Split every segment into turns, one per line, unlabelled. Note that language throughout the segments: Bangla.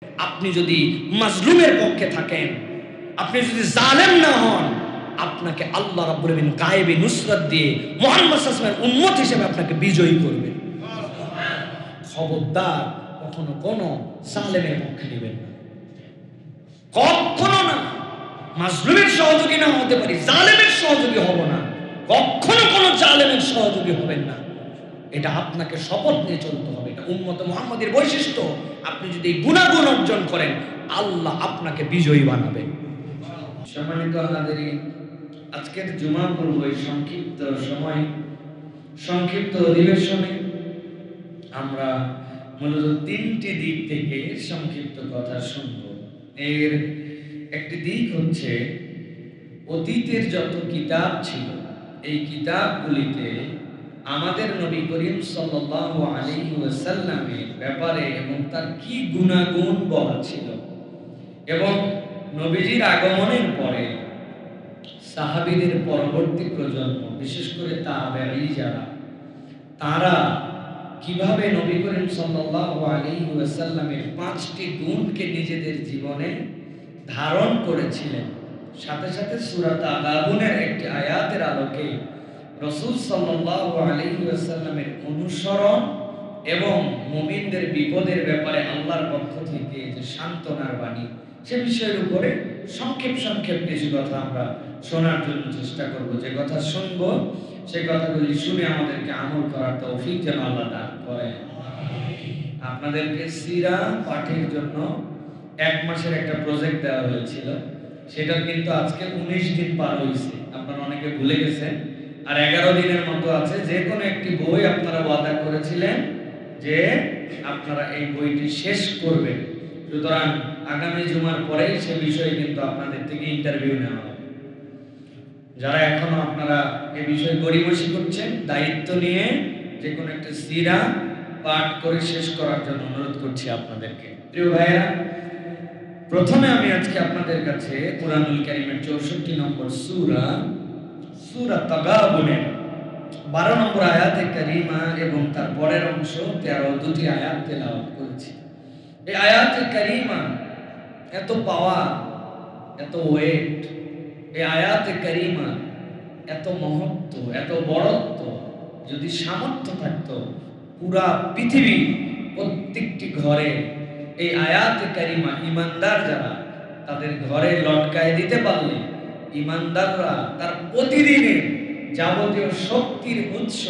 আপনি যদি মাজলুমের পক্ষে থাকেন, আপনি যদি জালেম না হন, আপনাকে আল্লাহ রাব্বুল আলামিন গায়েবী নুসরত দিয়ে মুহাম্মদ সাল্লাল্লাহু আলাইহি ওয়াসাল্লামের উম্মত হিসেবে আপনাকে বিজয়ী করবেন। খবরদার কখনো কোনো জালেমের পক্ষে নেবেন না, কখনো না। মাজলুমের সহযোগী না হতে পারি, জালেমের সহযোগী হব না। কখনো কোনো জালেমের সহযোগী হবেন না। এটা আপনাকে শপথ নিয়ে চলতে হবে। এটা উম্মতে মুহাম্মাদের বৈশিষ্ট্য। আপনি যদি এই গুণাগুণ অর্জন করেন, আল্লাহ আপনাকে বিজয়ী বানাবে। সম্মানিত হাজিরিন, আজকের জুমা পর্ব এই সংক্ষিপ্ত সময়, সংক্ষিপ্ত অধিবেশনে আমরা মূলত তিনটি দিক থেকে সংক্ষিপ্ত কথা শুনব। এর একটি দিক হচ্ছে অতীতের যত কিতাব ছিল, এই কিতাবগুলিতে আমাদের নবী করিম সাল্লাল্লাহু আলাইহি ওয়াসাল্লামের ব্যাপারে এবং তার কি গুণাগুণ বলা ছিল, এবং নবীজির আগমনের পরে সাহাবীদের পরবর্তী প্রজন্ম, বিশেষ করে তাবেঈ যারা, তারা কিভাবে নবী করিম সাল্লাল্লাহু আলাইহি ওয়াসাল্লামের 5টি গুণকে নিজেদের জীবনে ধারণ করেছিলেন। সাথে সাথে সূরা তাগাবুনের একটি আয়াতের আলোকে রাসূল সাল্লাল্লাহু আলাইহি ওয়াসাল্লামের অনুসরণ এবং মুমিনদের বিপদের ব্যাপারে আল্লাহর পক্ষ থেকে যে সান্ত্বনার বাণী, সে বিষয়ের উপরে সংক্ষেপ কিছু কথা আমরা শোনার জন্য চেষ্টা করব। যে কথা শুনবো সেই কথাগুলি শুনে আমাদেরকে আমল করার তৌফিক যেন আল্লাহ দান করেন। আপনাদেরকে সিরা পাঠের জন্য 1 মাসের একটা প্রজেক্ট দেওয়া হয়েছিল, সেটা কিন্তু আজকে 19 দিন পার হয়েছে। আপনারা অনেকে ভুলে গেছেন, আর 11 দিনের মতো আছে। যে কোনো একটি বই আপনারা ওয়াদা করেছিলেন যে আপনারা এই বইটি শেষ করবেন। সুতরাং আগামী জুমার পরেই সে বিষয়ে কিন্তু আপনাদের থেকে ইন্টারভিউ নেওয়া হবে। যারা এখনো আপনারা এই বিষয়ে গড়িমসি করছেন, দায়িত্ব নিয়ে যে কোনো একটা সিরা পাঠ করে শেষ করার জন্য অনুরোধ করছি আপনাদেরকে। প্রিয় ভাইরা, প্রথমে আমি আজকে আপনাদের কাছে কুরআনুল কারীমের 64 নম্বর সূরা তাগাবুনের 12 নম্বর আয়াতে কারিমা এবং তার পরের অংশ 2টি আয়াত তেলাওয়াত করেছি। এই আয়াতে কারিমা এত পাওয়ার, এত ওয়েট, এই আয়াতে কারিমা এত মহত্ব, এত বড়ত্ব, যদি সামর্থ্য থাকতো পুরা পৃথিবী প্রত্যেকটি ঘরে এই আয়াতে কারিমা ঈমানদার যারা, তাদের ঘরে লটকায় দিতে পারলে ঈমানদাররা তার প্রতিদিনের যাবতীয় শক্তির উৎস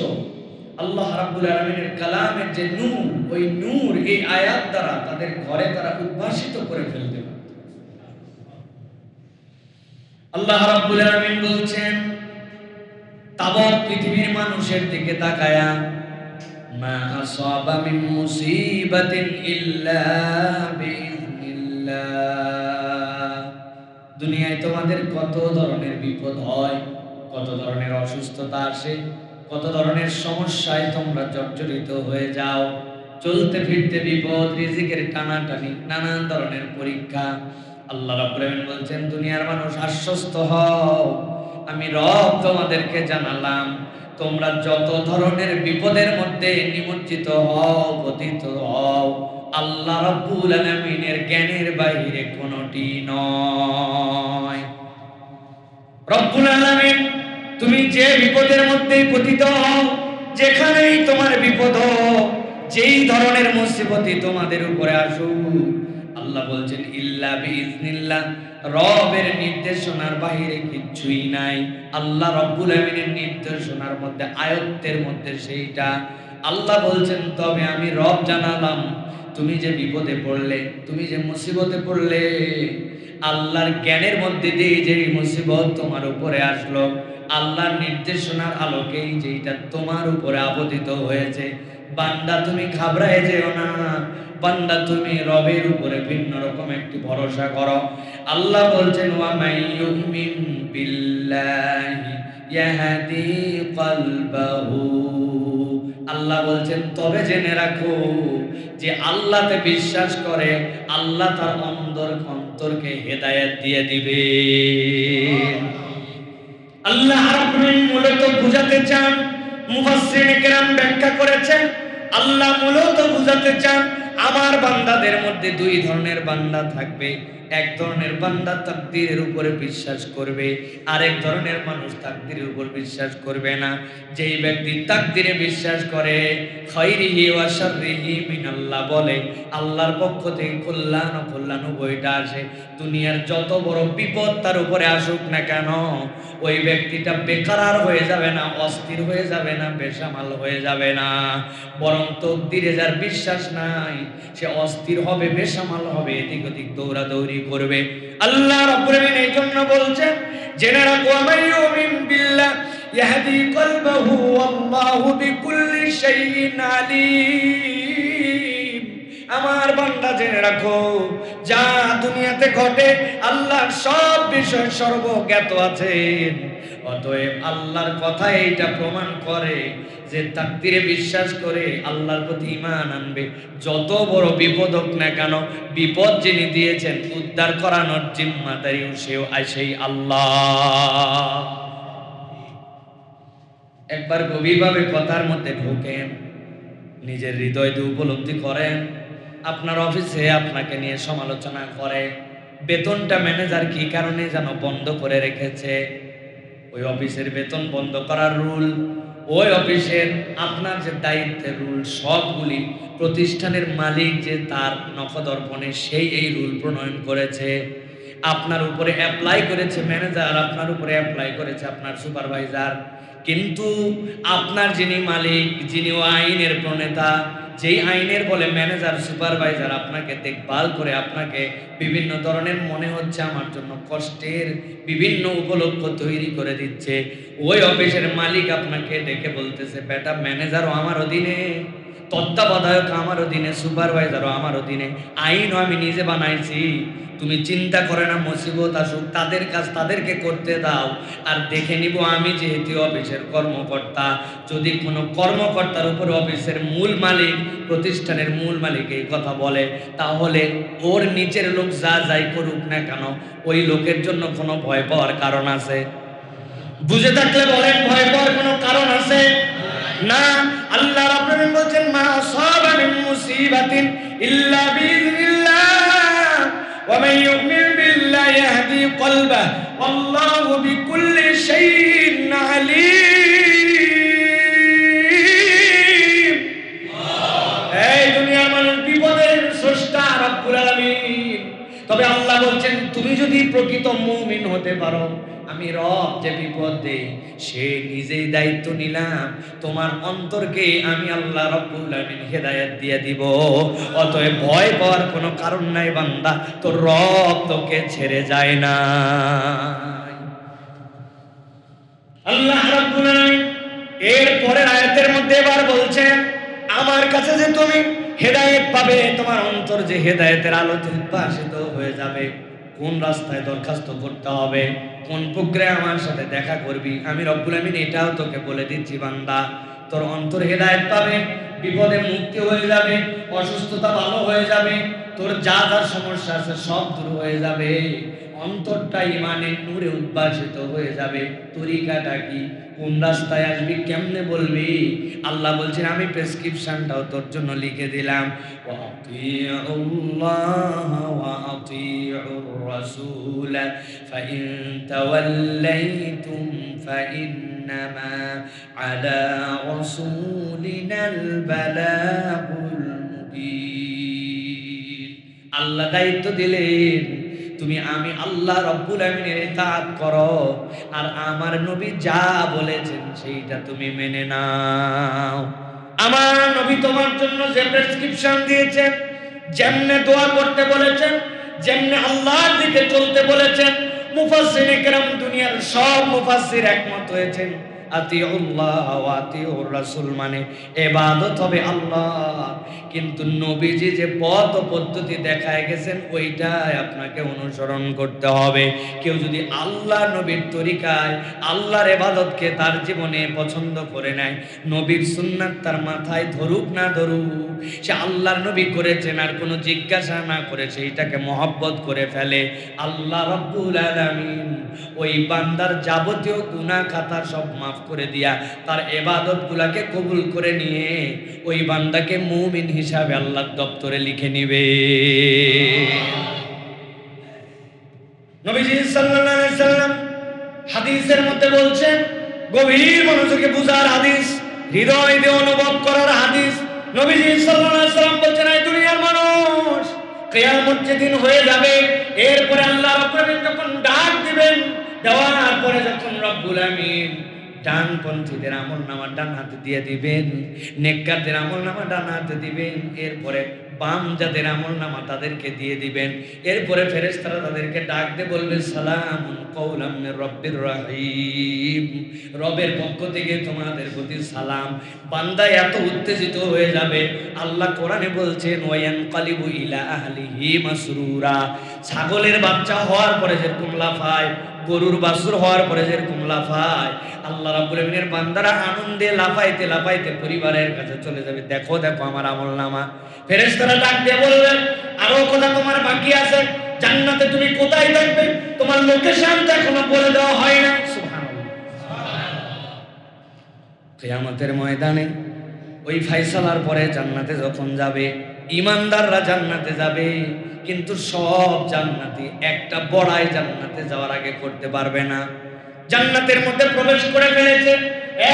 আল্লাহ রাব্বুল আলামিনের কালামের যে নূর, ওই নূর এই আয়াত দ্বারা তাদের ঘরে তারা উদ্ভাসিত করে ফেলতে পারে। আল্লাহ রাব্বুল আলামিন বলছেন, তাবৎ পৃথিবীর মানুষের দিকে তাকায়া, মা আসাবা মিন মুসিবাতিন ইল্লা বিইذনিল্লাহ। দুনিয়ায় তোমাদের কত ধরনের বিপদ হয়, কত ধরনের অসুস্থতা আসে, কত ধরনের সমস্যায় তোমরা জর্জরিত হয়ে যাও। চলতে ফিরতে বিপদ, রিজিকের টানাটানি, নানান ধরনের পরীক্ষা। আল্লাহ রাব্বুল আলামিন বলছেন, দুনিয়ার মানুষ আশ্বস্ত হও, আমি রব তোমাদেরকে জানালাম, তোমরা যত ধরনের বিপদের মধ্যে নিমজ্জিত হও, পতিত হও, আল্লাহ রাব্বুল আলামিনের জ্ঞানের বাইরে কোনটি নয়। রব্বুল আলামিন, তুমি যে বিপদের মধ্যেই পতিত হও, যেখানেই তোমার বিপদ হোক, যেই ধরনের মুসিবতই তোমাদের উপরে আসুক, আল্লাহ বলছেন ইল্লা বিইذনিল্লাহ, রবের নির্দেশনার বাইরে কিছুই নাই। আল্লাহ রব্বুল আলামিনের নির্দেশনার মধ্যে, আয়াতের মধ্যে সেইটা। আল্লাহ বলছেন, তবে আমি রব জানালাম, তুমি যে বিপদে পড়লে, তুমি যে মুসিবতে পড়লে, আল্লাহর জ্ঞানের মধ্যে দিয়ে যে মুসিবত তোমার উপরে আসলো, আল্লাহর নির্দেশনার আলোকেই যেটা তোমার উপরে আপতিত হয়েছে, বান্দা তুমি ঘাবড়ায় যেও না, বান্দা তুমি রবের উপরে ভিন্ন রকম একটি ভরসা করো। আল্লাহ বলছেন, ওয়া মাইয়ুমিন বিল্লাহি ইয়াহদি কলবাহু। আল্লাহ বলছেন, তবে জেনে রাখো, যে আল্লাহতে বিশ্বাস করে, আল্লাহ তার অন্তরকে হেদায়েত দিয়ে দিবে। আল্লাহ রাব্বুল মূলত বুঝাতে চান, মুফাসসিরিন কেরাম ব্যাখ্যা করেছেন, আল্লাহ মূলত বুঝাতে চান আমার বান্দাদের মধ্যে দুই ধরনের বান্দা থাকবে। এক ধরনের বান্দা তাকদীরের উপরে বিশ্বাস করবে, আরেক ধরনের মানুষ তাকদীরের উপর বিশ্বাস করবে না। যেই ব্যক্তি তাকদীরে বিশ্বাস করে, খায়রিহি ওয়া শাররিহি মিনাল্লাহ বলে, আল্লাহর পক্ষ থেকে কল্যাণ ও কল্যাণ উভয়টা আসে, দুনিয়ার যত বড় বিপদ তার উপরে আসুক না কেন, ওই ব্যক্তিটা বেকারার হয়ে যাবে না, অস্থির হয়ে যাবে না, বেসামাল হয়ে যাবে না। বরং তাকদীরে যার বিশ্বাস নাই, সে অস্থির হবে, বেসামাল হবে, এদিক ওদিক দৌড়াদৌড়ি করবে। আল্লাহ রাব্বুল আলামিন এই জন্য বলছেন, জেনে রাখো, আমিন বিল্লাহ ইয়াহদি কলবাহু আল্লাহু বিকুল্লি শাইইন আলীম। আমার বান্দা জেনে রাখো, যা দুনিয়াতে ঘটে আল্লাহর সব বিষয় সর্বজ্ঞাত আছেন। অতএব আল্লাহর কথা এইটা প্রমাণ করে যে তাকদীরে বিশ্বাস করে আল্লাহর প্রতি ঈমান আনবে, যত বড় বিপদ হোক না কেন, বিপদ যিনি দিয়েছেন উদ্ধার করানোর জিম্মাদারিও সেই আল্লাহ। একবার গভীরভাবে কথার মধ্যে ঢোকেন, নিজের হৃদয় দিয়ে উপলব্ধি করেন। আপনার অফিসে আপনাকে নিয়ে সমালোচনা করে, বেতনটা ম্যানেজার কি কারণে যেন বন্ধ করে রেখেছে, ওই অফিসের বেতন বন্ধ করার রুল, ওই অফিসের আপনার যে দায়িত্বের রুল, সবগুলি প্রতিষ্ঠানের মালিক যে তার নখদর্পণে সেই এই রুল প্রণয়ন করেছে। আপনার উপরে অ্যাপ্লাই করেছে ম্যানেজার, আপনার উপরে অ্যাপ্লাই করেছে আপনার সুপারভাইজার, কিন্তু আপনার যিনি মালিক, যিনি ও আইনের প্রণেতা, যেই আইনের বলে ম্যানেজার সুপারভাইজার আপনাকে দেখভাল করে, আপনাকে বিভিন্ন ধরনের মনে হচ্ছে আমার জন্য কষ্টের বিভিন্ন উপলক্ষ তৈরি করে দিচ্ছে, ওই অফিসের মালিক আপনাকে ডেকে বলতেছে, বেটা ম্যানেজারও আমার অধীনে, তত্ত্বাবধায়ক আমার অধীনে, সুপারভাইজারও আমার অধীনে, আইনও আমি নিজে বানাইছি, তুমি চিন্তা করে না, মুসিবত আসুক তাদের কাজ তাদেরকে করতে দাও, আর দেখে নিব আমি যেহেতু অফিসের কর্মকর্তা। যদি কোনো কর্মকর্তার উপরে অফিসের মূল মালিক, প্রতিষ্ঠানের মূল মালিক এই কথা বলে, তাহলে ওর নিচের লোক যা যাই করুক না কেন, ওই লোকের জন্য কোনো ভয় পাওয়ার কারণ আছে? বুঝে থাকলে বলেন, ভয় পাওয়ার কোনো কারণ আছে না। আল্লাহ রাব্বুল আলামিন বলেন, মা আসাবা মিন মুসিবাতিন ইল্লা বিইذنিল্লাহ ওয়া মান ইউমিন বিল্লাহি ইয়াহদি কলবাহু আল্লাহু বিকুল্লি শাইইন আলীম। এই দুনিয়ার মানুষ বিপদের স্রষ্টা রাব্বুল আলামিন, তবে আল্লাহ বলছেন তুমি যদি প্রকৃত মুমিন হতে পারো, আমি রব যে বিপদ দেই সে নিজেই দায়িত্ব নিলাম, তোমার অন্তরকে আমি আল্লাহ রাব্বুল আলামিন হেদায়েত দিয়ে দিব। অতএব ভয় পাওয়ার কোনো কারণ নাই বান্দা, তোর রব তোকে ছেড়ে যায় না। আল্লাহ রাব্বুল আলামিন এর পরের আয়াতের মধ্যে এবার বলছেন, আমার কাছে যে তুমি হেদায়েত পাবে, তোমার অন্তর যে হেদায়েতের আলোতে উদ্ভাসিত হয়ে যাবে, কোন রাস্তায় দরখাস্ত করতে হবে, কোন প্রক্রিয়া আমার সাথে দেখা করবি, আমি রব্বুল আমিন এটাও তোকে বলে দিচ্ছি বান্দা। তোর অন্তর হেদায়েত পাবে, বিপদে মুক্তি হয়ে যাবে, অসুস্থতা ভালো হয়ে যাবে, তোর যা যা সমস্যা আছে সব দূর হয়ে যাবে, অন্তরটা ইমানের নূরে উদ্ভাসিত হয়ে যাবে। তরিকাটা কি, কোন রাস্তায় আসবি, কেমনে বলবি, আল্লাহ বলছেন আমি প্রেসক্রিপশনটাও তোর জন্য লিখে দিলাম। ওয়াতিউল্লাহ ওয়া আতিউর রাসূল ফাইন তাওয়াল্লাইতুম ফাইন্নামা আলা রাসূলিনাল বালাগুল মুবিন। আল্লাহ দায়িত্ব দিলেন, তুমি আমি আল্লাহ রাব্বুল আমিনের ইতাআত করো, আর আমার নবী যা বলেছেন সেইটা তুমি মেনে নাও। আমার নবী তোমার জন্য যে প্রেসক্রিপশন দিয়েছেন, যেমনে দোয়া করতে বলেছেন, যেমনে আল্লাহর দিকে চলতে বলেছেন, মুফাসসিরে কেরাম দুনিয়ার সব মুফাসসির একমত হয়েছেন, আতিউল্লাহ ওয়া আতিউর রাসূল মানে ইবাদত হবে আল্লাহ, কিন্তু নবীজি যে পথ ও পদ্ধতি দেখায় গেছেন ওইটাই আপনাকে অনুসরণ করতে হবে। কেউ যদি আল্লাহ নবীর তরিকায় আল্লাহর ইবাদতকে তার জীবনে পছন্দ করে নেয়, নবীর সুন্নাত তার মাথায় ধরুক না ধরুক, সে আল্লাহর নবী করেছেন আর কোনো জিজ্ঞাসা না করে সেইটাকে মহব্বত করে ফেলে, আল্লাহ রাব্বুল আলামিন ওই বান্দার যাবতীয় গুনাহ খাতা সব মাফ করে দিয়া তার ইবাদতগুলোকে কবুল করে নিয়ে ওই বান্দাকে মুমিন হিসাবে আল্লাহর দপ্তরে লিখে নিবে। নবীজি সাল্লাল্লাহু আলাইহি সাল্লাম হাদিসের মধ্যে বলছেন, গভীর মনোযোগে বুঝার হাদিস, হৃদয় দিয়ে অনুভব করার হাদিস। নবীজি সাল্লাল্লাহু আলাইহি সাল্লাম বলছেন, এই দুনিয়ার মানুষ কিয়ামত যেদিন হয়ে যাবে, এরপরে আল্লাহ রাব্বুল আলামিন যখন ডাক দিবেন, দেওয়ার পরে যখন রব্বুল আমিন ডানপন্থীদের আমলনামা ডান হাতে দিয়ে দিবেন, নেককারদের আমলনামা ডান হাতে দিবেন, এরপরে বাম যাদের আমলনামা তাদেরকে দিয়ে দিবেন, এরপরে ফেরেশতারা তাদেরকে ডাক দিয়ে বলবে, সালামুন কাওলাম মির রাব্বির রহিম, রবের পক্ষ থেকে তোমাদের প্রতি সালাম। বান্দা এত উত্তেজিত হয়ে যাবে, আল্লাহ কোরআনে বলছেন, ওয়ায়ানকালিবু ইলা আহলিহি মাসরুরা, ছাগলের বাচ্চা হওয়ার পরে যেরকম লাফায়, গরুর বাছুর হওয়ার পরে যেরকম লাফায়, আল্লাহ রাব্বুল আমিনের বান্দারা আনন্দে লাফাইতে লাফাইতে পরিবারের কাছে চলে যাবে, দেখো দেখো আমার আমলনামা। ফেরেশতারা ডাক দিয়ে বলবেন, আরো কথা তোমার বাকি আছে, জান্নাতে তুমি কোথায় থাকবে তোমার লোকেশন তো এখনো বলে দেওয়া হয় না। সুবহানাল্লাহ। কিয়ামতের ময়দানে ওই ফয়সালার পরে জান্নাতে যখন যাবে, ঈমানদাররা জান্নাতে যাবে, কিন্তু সব জান্নাতি একটা বড়াই জান্নাতে যাওয়ার আগে করতে পারবে না। জান্নাতের মধ্যে প্রবেশ করে ফেলেছে,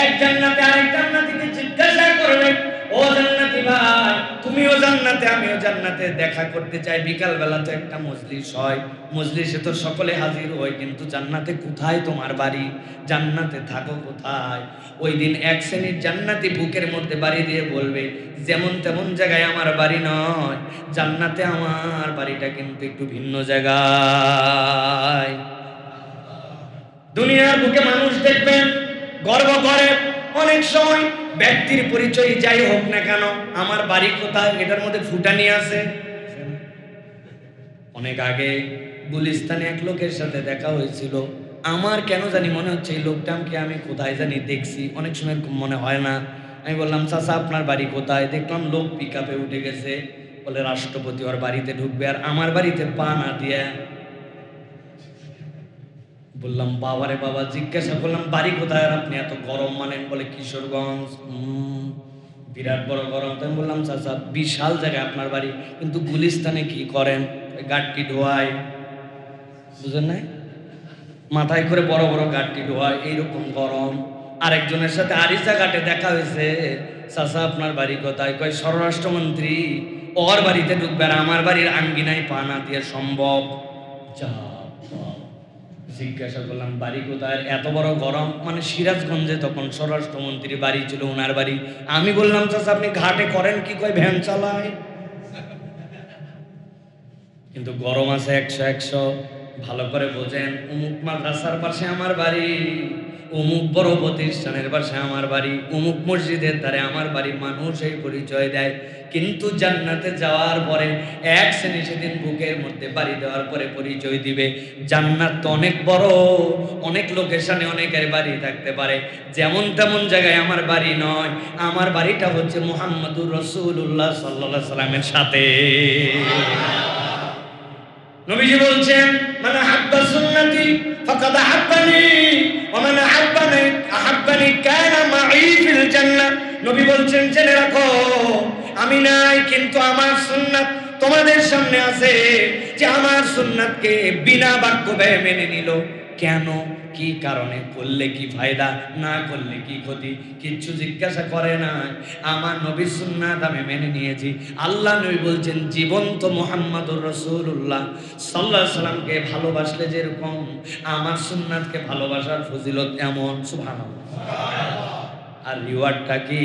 এক জান্নাতে আরেক জান্নাতীকে জিজ্ঞাসা করবে, ও জান্নাতি ভাই, তুমিও জান্নাতে আমিও জান্নাতে, দেখা করতে চাই। বিকাল বেলা তো একটা মজলিস হয়, মজলিসে তো সকলে হাজির হয়, কিন্তু জান্নাতে কোথায় তোমার বাড়ি, জান্নাতে থাকো কোথায়? ওই দিন এক শ্রেণীর জান্নাতি বুকের মধ্যে বাড়ি দিয়ে বলবে, যেমন তেমন জায়গায় আমার বাড়ি নয়, জান্নাতে আমার বাড়িটা কিন্তু একটু ভিন্ন জায়গায়। দুনিয়ার বুকে মানুষ দেখবেন গর্ব করে, অনেক সময় ব্যক্তির পরিচয় যাই হোক না কেন, আমার বাড়ি কোথায় এটার মধ্যে ফুটানি আছে। অনেক আগে গুলিস্তানে এক লোকের সাথে দেখা হয়েছিল, আমার কেন জানি মনে হচ্ছে এই লোকটাকে আমি কোথায় জানি দেখছি, অনেক সময় মনে হয় না। আমি বললাম, চাচা আপনার বাড়ি কোথায়? দেখলাম লোক পিকআপে উঠে গেছে, বলে রাষ্ট্রপতি ওর বাড়িতে ঢুকবে আর আমার বাড়িতে পা না দিয়ে। বললাম, বাবারে বাবা। জিজ্ঞাসা করলাম, বাড়ি কোথায়? আর আপনি এত গরম মানেন? বলে কিশোরগঞ্জ। বিরাট বড় গরম। তো আমি বললাম, চাচা বিশাল জায়গায় আপনার বাড়ি, কিন্তু গুলিস্তানে কি করেন? গাড়ি ধোয়ায়, বুঝেন নাই, মাথায় করে বড় বড় গাড়ি ধোয়ায়, এইরকম গরম। আরেকজনের সাথে আরিচা ঘাটে দেখা হয়েছে, চাচা আপনার বাড়ি কোথায়? কয় স্বরাষ্ট্রমন্ত্রী ওর বাড়িতে ঢুকবে আর আমার বাড়ির আঙ্গিনায় পা না দিয়ে সম্ভব? যা। জিজ্ঞাসা করলাম, বাড়ি কোথায়? এত বড় গরম। মানে সিরাজগঞ্জে তখন স্বরাষ্ট্রমন্ত্রী বাড়ি ছিল, ওনার বাড়ি। আমি বললাম, চাচা আপনি ঘাটে করেন কি? কয় ভ্যান চালায়। কিন্তু গরম আছে 100। ভালো করে বোঝেন, অমুক মাদ্রাসার পাশে আমার বাড়ি, অমুক বড় প্রতিষ্ঠানের পাশে আমার বাড়ি, অমুক মসজিদের ধারে আমার বাড়ি, মানুষ এই পরিচয় দেয়। কিন্তু জান্নাতে যাওয়ার পরে এক শ্রেণী সেদিন বুকের মধ্যে বাড়ি দেওয়ার পরে পরিচয় দিবে। জান্নাত তো অনেক বড়, অনেক লোকেশনে অনেকের বাড়ি থাকতে পারে, যেমন তেমন জায়গায় আমার বাড়ি নয়। আমার বাড়িটা হচ্ছে মুহাম্মদুর রাসূলুল্লাহ সাল্লাল্লাহু আলাইহি সাল্লামের সাথে। নবীজি বলছেন, মান আহাব্বা সুন্নতি ফাকাদ আহাব্বানি ওয়া মান আহাব্বানি কানা মাই ফিল জান্নাহ। নবী বলছেন, জেনে রাখো, আমি নাই কিন্তু আমার সুন্নাত তোমাদের সামনে আছে। যে আমার সুন্নাতকে বিনা বাক্য ব্যয়ে মেনে নিল, কেন, কি কারণে, করলে কি ফায়দা, না করলে কি ক্ষতি, কিচ্ছু জিজ্ঞাসা করে না। আমার নবীর সুন্নাত আমি মেনে নিয়েছি। আল্লাহ নবী বলছেন, জীবন্ত মুহাম্মদুর রাসূলুল্লাহ সাল্লাল্লাহু আলাইহি সাল্লামকে ভালোবাসলে যেরকম আমার সুন্নাতকে ভালোবাসার ফজিলত এমন। সুবহানাল্লাহ। আর রিওয়ার্ডটা কি?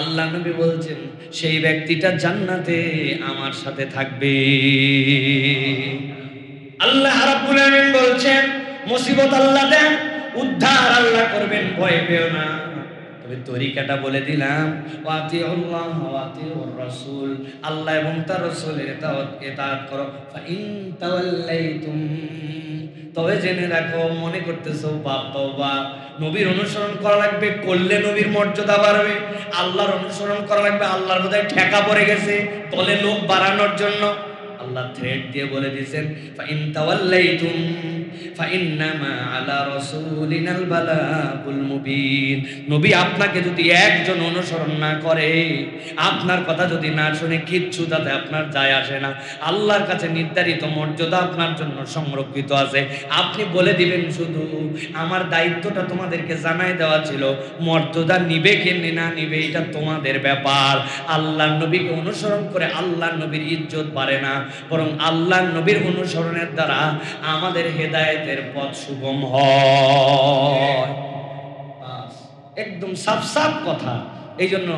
আল্লাহ নবী বলছেন, সেই ব্যক্তিটা জান্নাতে আমার সাথে থাকবে। আল্লাহ রাব্বুল আলামিন বলছেন, মুসিবত আল্লাহ দেন, উদ্ধার আল্লাহ করবেন, ভয় পেও না। তবে তরিকাটা বলে দিলাম, ওয়াতিউল্লাহ ওয়াতিউর রাসূল, আল্লাহ এবং তার রাসূলের ইতাআত করো। ফাইন তাওয়াল্লাইতুম, তবে জেনে রাখো, মনে করতেছো বাবা নবীর অনুসরণ করা লাগবে, করলে নবীর মর্যাদা বাড়বে, আল্লাহর অনুসরণ করা লাগবে, আল্লাহর বোধহয় ঠেকা পড়ে গেছে দলে লোক বাড়ানোর জন্য। আল্লাহ থ্রেট দিয়ে বলে দিয়েছেন, ফাইন তাওয়াল্লাইতুম ফাইন্নামা আলা রাসূলিনাল বালাগুল মুবিন। নবী আপনাকে যদি একজন অনুসরণ না করে, আপনার কথা যদি না শুনে, কিচ্ছু তাতে আপনার যায় আসে না। আল্লাহর কাছে নির্ধারিত মর্যাদা আপনার জন্য সংরক্ষিত আছে। আপনি বলে দিবেন শুধু, আমার দায়িত্বটা তোমাদেরকে জানাই দেওয়া ছিল, মর্যাদা নিবে কি না নিবে এটা তোমাদের ব্যাপার। আল্লাহর নবীকে অনুসরণ করে আল্লাহর নবীর ইজ্জত বাড়ে না, বরং আল্লাহর নবীর অনুসরণের দ্বারা আমাদের হেদায়েতের পথ সুগম হয়। একদম সাফ সাফ কথা। এই জন্য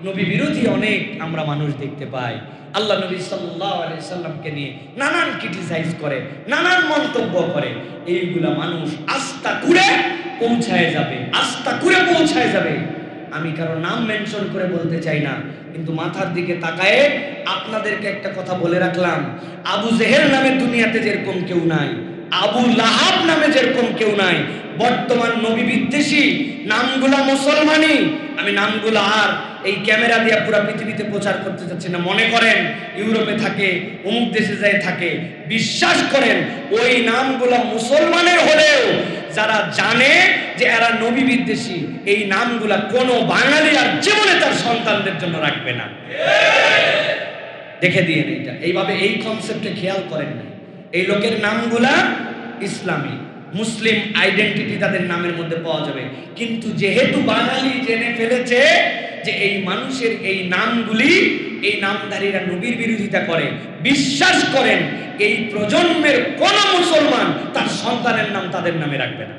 নবী বিরোধী অনেক আমরা মানুষ দেখতে পাই। আল্লাহ নবী সাল্লাল্লাহু আলাইহি সাল্লামকে নিয়ে নানান ক্রিটিসাইজ করে, নানান মন্তব্য করে। এইগুলা মানুষ আস্থা করে পৌঁছায় যাবে, আস্থা করে পৌঁছায় যাবে। আমি কারো নাম মেনশন করে বলতে চাই না, কিন্তু মাথার দিকে তাকায়ে আপনাদেরকে একটা কথা বলে রাখলাম, আবু জেহেল নামে দুনিয়াতে যেরকম কেউ নাই, আবু লাহাব নামে যেরকম কেউ নাই, বর্তমান নবী বিদ্বেষী নামগুলা মুসলমানি। আমি নামগুলা আর এই ক্যামেরা দিয়ে পুরো পৃথিবীতে প্রচার করতে চাচ্ছি না। মনে করেন ইউরোপে থাকে, অমুক দেশে যায় থাকে, বিশ্বাস করেন ওই নামগুলা মুসলমানের হলেও যারা জানে যে এরা নবী বিদ্বেষী, এই নামগুলা কোনো বাঙালি আর জীবনে তার সন্তানদের জন্য রাখবে না। দেখে দিয়ে এটা এইভাবে এই কনসেপ্টে খেয়াল করেন না। এই লোকের নামগুলা ইসলামী মুসলিম আইডেন্টিটি তাদের নামের মধ্যে পাওয়া যাবে, কিন্তু যেহেতু বাঙালি জেনে ফেলেছে যে এই মানুষের এই নামগুলি, এই নামধারীরা নবীর বিরোধিতা করে, বিশ্বাস করেন এই প্রজন্মের কোন মুসলমান তার সন্তানের নাম তাদের নামে রাখবে না।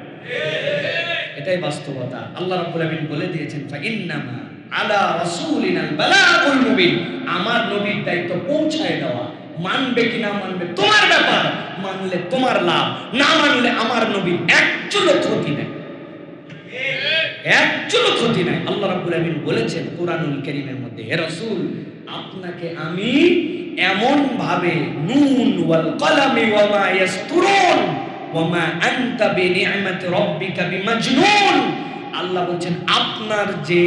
এটাই বাস্তবতা। আল্লাহ রাব্বুল আলামিন বলে দিয়েছেন, ফাইন্নামা আলা রাসূলিনাল বালাগুল মুবিন, আমার নবীর দায়িত্ব পৌঁছায় দেওয়া। মানবে কি না মানবে তোমার ব্যাপার, মানলে তোমার লাভ, না মানলে আমার নবীর একচুলও ক্ষতি নাই, একচুলও ক্ষতি নাই। আল্লাহ রাব্বুল আলামিন বলেছেন কুরআনুল কারীমের মধ্যে, হে রাসূল আপনাকে আমি এমন ভাবে নুন ওয়াল কলামি ওয়া মা ইয়াসতুরুন ওয়া মা আনতা বিনি'মাতি রাব্বিকা বিমাজনুন, আল্লাহ বলেন আপনার যে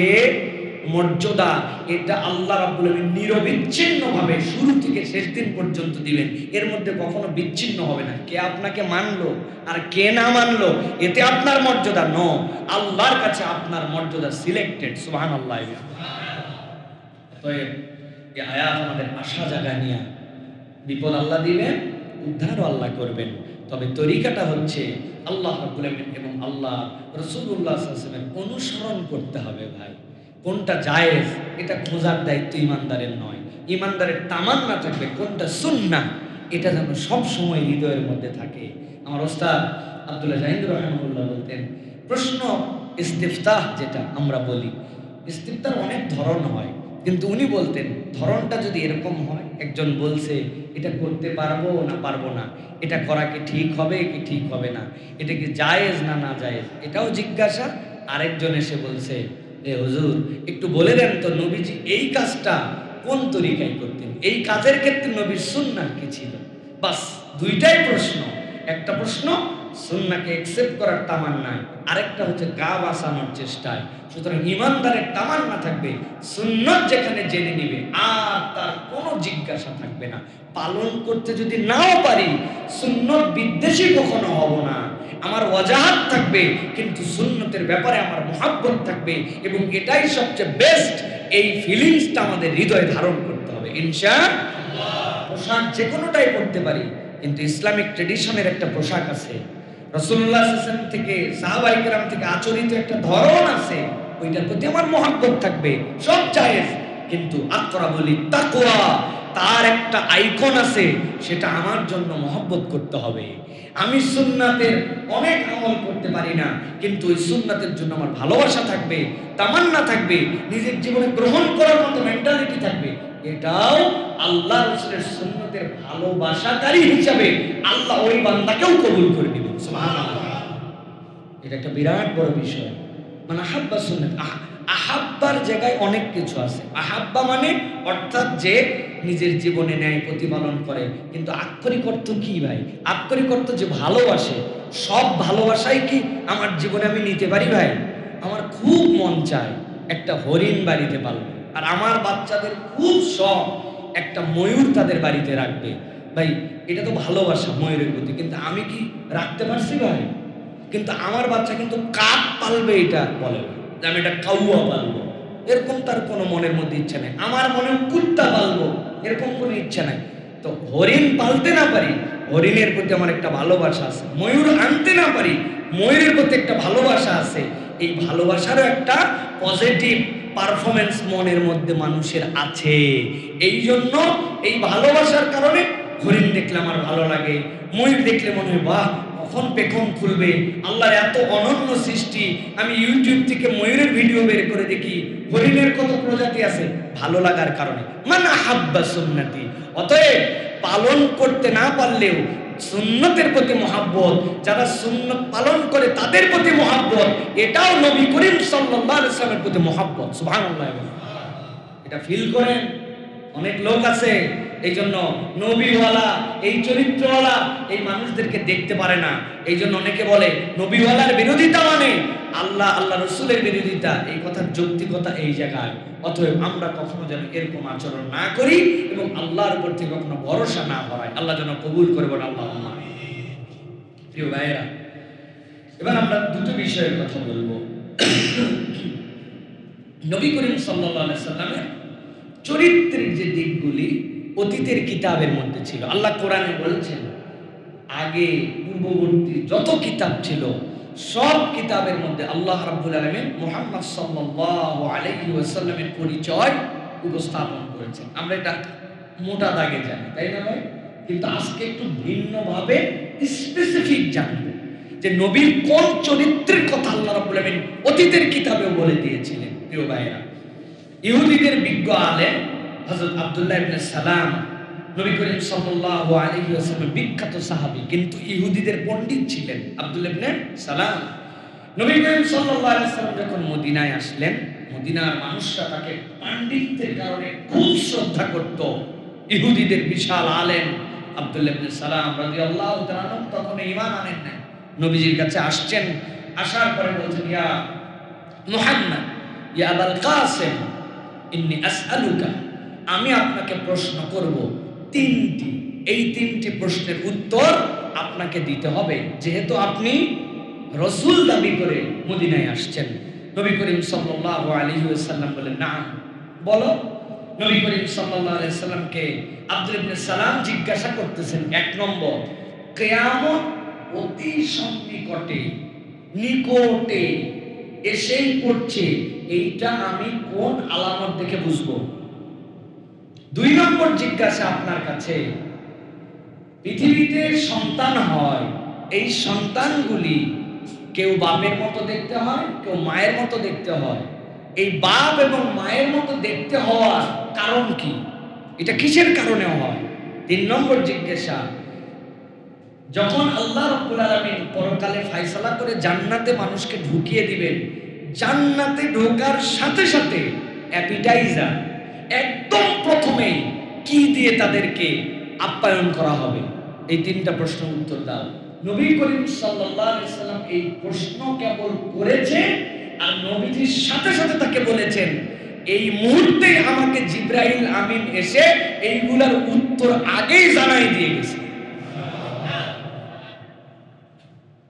মর্যাদা এটা আল্লাহ রাব্বুল আলামিন নিরবিচ্ছিন্নভাবে শুরু থেকে শেষ দিন পর্যন্ত দিবেন, এর মধ্যে কখনো বিচ্ছিন্ন হবে না। কে আপনাকে মানলো আর কে না মানলো এতে আপনার মর্যাদা ন, আল্লাহর কাছে আপনার মর্যাদা সিলেক্টেড। সুবহানাল্লাহ। তো এই আয়াত আমাদের আশা জাগা নিয়া, বিপদ আল্লাহ দিবেন, উদ্ধারও আল্লাহ করবেন। তবে তরিকাটা হচ্ছে আল্লাহ রাব্বুল আলামিন এবং আল্লাহ রাসূলুল্লাহ সাল্লাল্লাহু আলাইহি ওয়াসাল্লামের অনুসরণ করতে হবে। ভাই কোনটা জায়েজ এটা খোঁজার দায়িত্ব ইমানদারের নয়, ইমানদারের তামান্না থাকবে কোনটা সুন্নাহ এটা যেন সব সময় হৃদয়ের মধ্যে থাকে। আমার ওস্তাদ আব্দুল্লাহ জাহিদ রাহিমাহুল্লাহ বলতেন, প্রশ্ন ইস্তিফতাহ যেটা আমরা বলি, ইস্তিফতার অনেক ধরন হয়, কিন্তু উনি বলতেন ধরনটা যদি এরকম হয়, একজন বলছে এটা করতে পারবো না পারবো না, এটা করা কি ঠিক হবে কি ঠিক হবে না, এটা কি জায়েজ না না জায়েজ এটাও জিজ্ঞাসা। আরেকজন এসে বলছে, এ হুজুর একটু বলে দেন তো নবীজি এই কাজটা কোন তরিকায় করতেন, এই কাজের ক্ষেত্রে নবীর সুন্নাহ কি ছিল। বাস দুইটাই প্রশ্ন, একটা প্রশ্ন সুন্নাহকে অ্যাকসেপ্ট করার তামান্নায়, আরেকটা হচ্ছে গা বাঁচানোর চেষ্টায়। সুতরাং ইমানদারের তামান্না থাকবে সুন্নাত যেখানে জেনে নিবে আর তার কোনো জিজ্ঞাসা থাকবে না। পালন করতে যদি নাও পারি সুন্নত বিদ্বেষী কখনো হব না, আমার ওয়াজাহাত থাকবে, কিন্তু সুন্নতের ব্যাপারে আমার মুহাব্বত থাকবে, এবং এটাই সবচেয়ে বেস্ট। এই ফিলিংসটা আমাদের হৃদয়ে ধারণ করতে হবে ইনশাআল্লাহ। পোশাক যে কোনোটাই পড়তে পারি, কিন্তু ইসলামিক ট্রেডিশনের একটা পোশাক আছে, রাসূলুল্লাহ সাল্লাল্লাহু আলাইহি ওয়াসাল্লাম থেকে সাহাবায়ে কেরাম থেকে আচরিত একটা ধরন আছে, ওইটার প্রতি আমার মুহাব্বত থাকবে, সব জায়েজ। কিন্তু আকরাবুলি তাকওয়া তার একটা আইকন আছে, সেটা আমার জন্য মুহাব্বত করতে হবে। আমি সুন্নাতের অনেক আমল করতে পারি না, কিন্তু ওই সুন্নাতের জন্য আমার ভালোবাসা থাকবে, তামান্না থাকবে, নিজের জীবনে গ্রহণ করার মতো মেন্টালিটি থাকবে। এটাও আল্লাহ রাসূলের সুন্নতের ভালোবাসাকারী হিসাবে আল্লাহ ওই বান্দাকেও কবুল করে নেবেন। সুবহানাল্লাহ। এটা একটা বিরাট বড় বিষয়। মানে হাব্বা সুন্নাত, আহাব্বার জায়গায় অনেক কিছু আছে। আহাব্বা মানে অর্থাৎ যে নিজের জীবনে ন্যায় প্রতিপালন করে, কিন্তু আক্ষরিক অর্থ কি ভাই? আক্ষরিক অর্থ যে ভালোবাসে। সব ভালোবাসাই কি আমার জীবনে আমি নিতে পারি ভাই? আমার খুব মন চায় একটা হরিণ বাড়িতে পালবো, আর আমার বাচ্চাদের খুব শখ একটা ময়ূর তাদের বাড়িতে রাখবে। ভাই এটা তো ভালোবাসা ময়ূরের প্রতি, কিন্তু আমি কি রাখতে পারছি ভাই? কিন্তু আমার বাচ্চা কিন্তু কাক পালবে এটা বলে না, যে আমি এটা কাউয়া পালবো, এরকম তার কোনো মনের মধ্যে ইচ্ছা নেই। আমার মনে কুত্তা পালবো এরকম কোনো ইচ্ছা নাই। তো হরিণ পালতে না পারি, হরিণের প্রতি আমার একটা ভালোবাসা আছে। ময়ূর আনতে না পারি, ময়ূরের প্রতি একটা ভালোবাসা আছে। এই ভালোবাসারও একটা পজিটিভ পারফরমেন্স মনের মধ্যে মানুষের আছে। এই জন্য এই ভালোবাসার কারণে হরিণ দেখলে আমার ভালো লাগে, ময়ূর দেখলে মনে হয় বাহ কখন পেখম খুলবে, আল্লাহর এত অনন্য সৃষ্টি। আমি ইউটিউব থেকে ময়ূরের ভিডিও বের করে দেখি, হরিণের কত প্রজাতি আছে, ভালো লাগার কারণে। মানা হাব্বা সুন্নতি। অতএব পালন করতে না পারলেও সুন্নতের প্রতি মহাব্বত, যারা সুন্নত পালন করে তাদের প্রতি মহাব্বত, এটাও নবী করিম সাল্লাল্লাহু আলাইহি ওয়াসাল্লামের প্রতি মহাব্বত। সুবহানাল্লাহ। এটা ফিল করেন? অনেক লোক আছে এই জন্য নবীওয়ালা, এই চরিত্রওয়ালা এই মানুষদেরকে দেখতে পারে না। এই জন্য অনেকে বলে নবীওয়ালার বিরোধিতা মানে আল্লাহ রসুলের বিরোধিতা। এই কথার যৌক্তিকতা এই জায়গায়। অতএব আমরা কখনো যেন এরকম আচরণ না করি এবং আল্লাহর উপর থেকে কখনো ভরসা না হারাই। আল্লাহ যেন কবুল করে বলে আল্লাহুম্মা। প্রিয় ভাইয়েরা, এবার আমরা দুটো বিষয়ের কথা বলবো। নবী করিম সাল্লাল্লাহু আলাইহি সাল্লামের চরিত্রের যে দিকগুলি অতীতের কিতাবের মধ্যে ছিল। আল্লাহ কোরআনে বলেছেন আগে পূর্ববর্তী যত কিতাব ছিল সব কিতাবের মধ্যে আল্লাহ রাব্বুল আলামিন মুহাম্মদ সাল্লাল্লাহু আলাইহি ওয়াসাল্লামের পরিচয় উপস্থাপন করেছেন। আমরা এটা মোটা দাগে জানি, তাই না ভাই? কিন্তু আজকে একটু ভিন্নভাবে স্পেসিফিক জানব যে নবীর কোন চরিত্রের কথা আল্লাহ রাব্বুল আলামিন অতীতের কিতাবেও বলে দিয়েছিলেন। প্রিয় ভাইরা, ইহুদিদের বিজ্ঞ আলেম হযরত আব্দুল্লাহ ইবনে সালাম, নবী করিম সাল্লাল্লাহু আলাইহি ওয়াসাল্লামের বিখ্যাত সাহাবী, কিন্তু ইহুদিদের পণ্ডিত ছিলেন আব্দুল্লাহ ইবনে সালাম। নবী করিম সাল্লাল্লাহু আলাইহি ওয়াসাল্লাম যখন মদিনায় আসলেন, মদিনার মানুষরা তাকে পাণ্ডিত্যের কারণে খুব শ্রদ্ধা করত। ইহুদিদের বিশাল আলেম আব্দুল্লাহ ইবনে সালাম রাদিয়াল্লাহু তাআলা তখন ঈমান আনেন না, নবীজির কাছে আসছেন। আসার পরে বলছেন ইয়া মুহাম্মদ, ইয়া আবুল কাসিম, ইন্নী আসআলুকা, আমি আপনাকে প্রশ্ন করব তিনটি। এই তিনটি প্রশ্নের উত্তর আপনাকে দিতে হবে, যেহেতু আপনি রাসূল দাবি করে মদিনায় আসছেন। নবী করিম সাল্লাল্লাহু আলাইহি ওয়াসাল্লাম বলেন না, বলো। নবী করিম সাল্লাল্লাহু আলাইহি ওয়াসাল্লামকে আব্দুল ইবনে সালাম জিজ্ঞাসা করতেছেন, এক নম্বর, কিয়ামত অতি সন্নিকটে নিকটে এসেই পড়ছে, এইটা আমি কোন আলামত দেখে বুঝবো? দুই নম্বর জিজ্ঞাসা আপনার কাছে, পৃথিবীতে সন্তান হয়, এই সন্তানগুলি কেউ বাপের মতো দেখতে হয়, কেউ মায়ের মতো দেখতে হয়। এই বাপ এবং মায়ের মতো দেখতে হওয়ার কারণ কি? এটা কিসের কারণে হয়? তিন নম্বর জিজ্ঞাসা, যখন আল্লাহ রাব্বুল আলামিন পরকালে ফয়সালা করে জান্নাতে মানুষকে ঢুকিয়ে দিবেন, জান্নাতে ঢোকার সাথে সাথে অ্যাপিটাইজার একদম প্রথমেই কি দিয়ে তাদেরকে আপ্যায়ন করা হবে? এই তিনটা প্রশ্নের উত্তর দাও। নবী করিম সাল্লাল্লাহু আলাইহি সাল্লাম এই প্রশ্ন কেবল করেছে, আর নবীজির সাথে সাথে তাকে বলেছেন এই মুহূর্তে আমাকে জিবরাইল আমিন এসে এইগুলার উত্তর আগেই জানাই দিয়ে গেছে।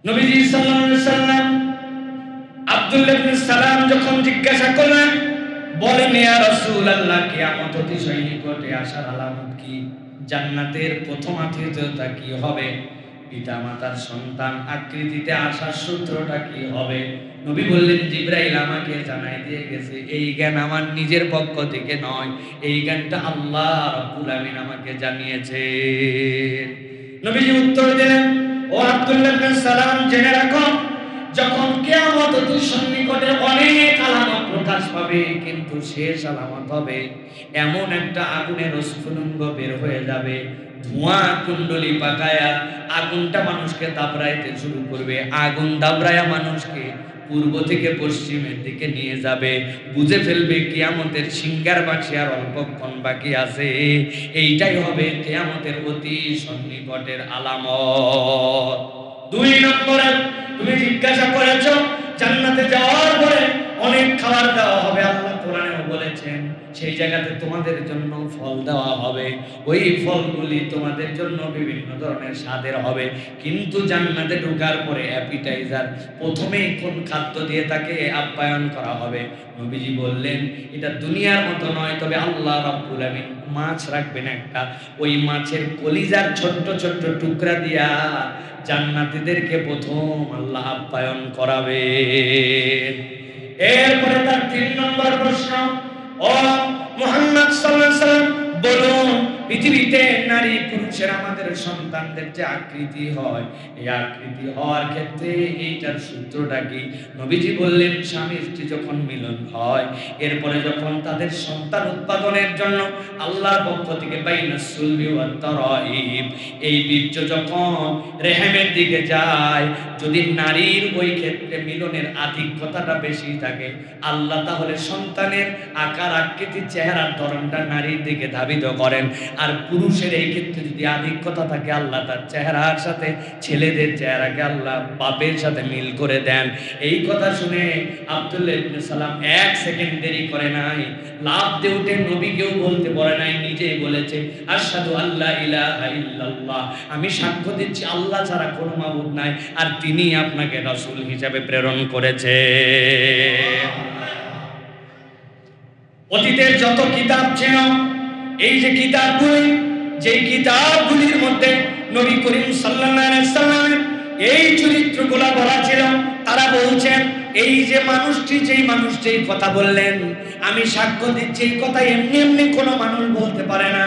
নবীজি সাল্লাল্লাহু আলাইহি সাল্লাম আব্দুল্লাহ ইবনে সালাম যখন জিজ্ঞাসা করলেন, বলেন ইয়া রাসূলুল্লাহ, কিয়ামত অতি নিকটে আসার আলামত কি? জান্নাতের প্রথম আতিথ্যতা কি হবে? পিতামাতার সন্তান আকৃতিতে আসার সূত্রটা কি হবে? নবী বললেন জিবরাইল আমাকে জানাই দিয়ে গেছে। এই জ্ঞান আমার নিজের পক্ষ থেকে নয়, এই জ্ঞানটা আল্লাহ রাব্বুল আমিন আমাকে জানিয়েছে। নবীজি উত্তর দিলেন, ও আব্দুল্লাহ ইবনে সালাম, জেনে রাখো, যখন কিয়ামত অতি সন্নিকটে অনেক আলামত প্রকাশ পাবে, কিন্তু শেষ আলামত হবে এমন একটা আগুনের স্ফুলিঙ্গ বের হয়ে যাবে, ধোঁয়া কুণ্ডলি পাকায়া আগুনটা মানুষকে দাবড়াইতে শুরু করবে। আগুন দাবড়ায়া মানুষকে পূর্ব থেকে পশ্চিমের দিকে নিয়ে যাবে। বুঝে ফেলবে কিয়ামতের সিঙ্গার বাঁচি আর অল্পক্ষণ বাকি আছে। এইটাই হবে কিয়ামতের অতি সন্নিকটের আলামত। 2 নম্বরে, তুমি জিজ্ঞাসা করেছ জান্নাতে যাওয়ার পরে অনেক খাবার দেওয়া হবে। আল্লাহ কোরআনেও বলেছেন সেই জায়গাতে তোমাদের জন্য ফল দেওয়া হবে। ওই ফলগুলি তোমাদের জন্য বিভিন্ন ধরনের স্বাদের হবে। কিন্তু জান্নাতে ঢোকার পরে অ্যাপিটাইজার প্রথমেই কোন খাদ্য দিয়ে তাকে আপ্যায়ন করা হবে? নবীজি বললেন এটা দুনিয়ার মতো নয়, তবে আল্লাহ রাব্বুল আমিন মাছ রাখবেন একটা। ওই মাছের কলিজার ছোট্ট ছোট্ট টুকরা দিয়া জান্নাতীদেরকে প্রথম আল্লাহ আপ্যায়ন করাবে। এরপরে তার 3 নম্বর প্রশ্ন, ও মুহাম্মদ সাল্লাল্লাহু আলাইহি ওয়াসাল্লাম বলুন, পৃথিবীতে নারী পুরুষের আমাদের সন্তানদের যে আকৃতি হয়, এই আকৃতি হওয়ার ক্ষেত্রে এইটার সূত্রটা কি? নবীজি বললেন স্বামী স্ত্রী যখন মিলন হয়, এরপরে যখন তাদের সন্তান উৎপাদনের জন্য আল্লাহর পক্ষ থেকে বাইনাস সুলবি ওয়াত তারাইব, এই বীর্য যখন রেহেমের দিকে যায়, যদি নারীর ওই ক্ষেত্রে মিলনের আধিক্যতাটা বেশি থাকে, আল্লাহ তাহলে সন্তানের আকার আকৃতি চেহারার ধরনটা নারীর দিকে ধাবিত করেন। আর পুরুষের এই ক্ষেত্রে যদি আধিক্যতা থাকে, আল্লাহ তার চেহারার সাথে ছেলেদের চেহারাকে আল্লাহ বাপের সাথে মিল করে দেন। এই কথা শুনে আব্দুল্লাহ ইবনে সালাম 1 সেকেন্ড দেরি করে নাই, লাফ দিয়ে উঠে নবীকেও বলতে পারে নাই, নিজেই বলেছে আশহাদু আল্লা ইলাহা ইল্লাল্লাহ, আমি সাক্ষ্য দিচ্ছি আল্লাহ ছাড়া কোনো মাবুদ নাই, আর তিনি আপনাকে রাসূল হিসেবে প্রেরণ করেছে। অতীতের যত কিতাব ছিল, এই যে কিতাবগুলি, যেই কিতাবগুলির মধ্যে নবী করিম সাল্লাল্লাহু আলাইহি ওয়াসাল্লামের এই চরিত্রগুলো বলা ছিল, তারা বলছেন এই যে মানুষটি, যেই মানুষ যেই কথা বললেন, আমি সাক্ষ্য দিচ্ছি এই কথা এমনি এমনি কোনো মানুষ বলতে পারে না।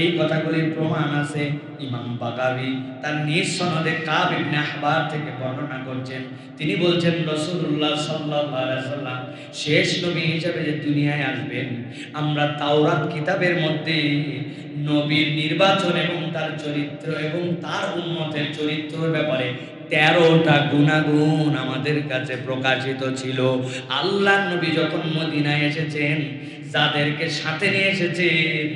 এই কথাগুলির প্রমাণ আছে। ইমাম বাগাবী তার নিজ সনদে কাব ইবনে আহবার থেকে বর্ণনা করছেন। তিনি বলছেন রাসূলুল্লাহ সাল্লাল্লাহু আলাইহি ওয়াসাল্লাম শেষ নবী হিসেবে যে দুনিয়ায় আসবেন, আমরা তাওরাত কিতাবের মধ্যে নবীর নির্বাচন এবং তার চরিত্র এবং তার উম্মতের চরিত্রের ব্যাপারে 13টা গুণাগুণ আমাদের কাছে প্রকাশিত ছিল। আল্লাহ নবী যখন মদিনায় এসেছেন, যাদেরকে সাথে নিয়ে এসেছেন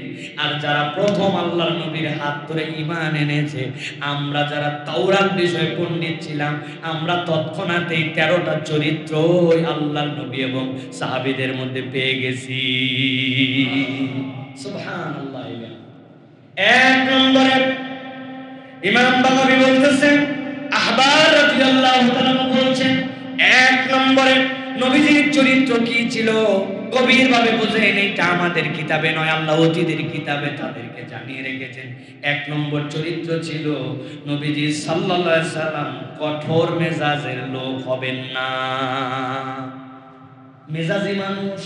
আর যারা প্রথম আল্লাহর নবীর হাত ধরে ঈমান এনেছে, আমরা যারা তাওরাত বিষয়ে পণ্ডিত ছিলাম, আমরা তৎক্ষণাৎই 13টা চরিত্র আল্লাহর নবী এবং সাহাবীদের মধ্যে পেয়ে গেছি। সুবহানাল্লাহ। 1 নম্বরে ইমাম বাগাবী বলতেছেন, আহবার রাদিয়াল্লাহু তাআলা বলছেন, 1 নম্বরে নবীজির চরিত্র কি ছিল গভীরভাবে বুঝেন। এটা আমাদের কিতাবে নয়, আল্লাহ অতীতের কিতাবে তাদেরকে জানিয়ে রেখেছেন। 1 নম্বর চরিত্র ছিল নবীজি সাল্লাল্লাহু আলাইহি সাল্লাম কঠোর মেজাজের লোক হবেন না। মেজাজি মানুষ,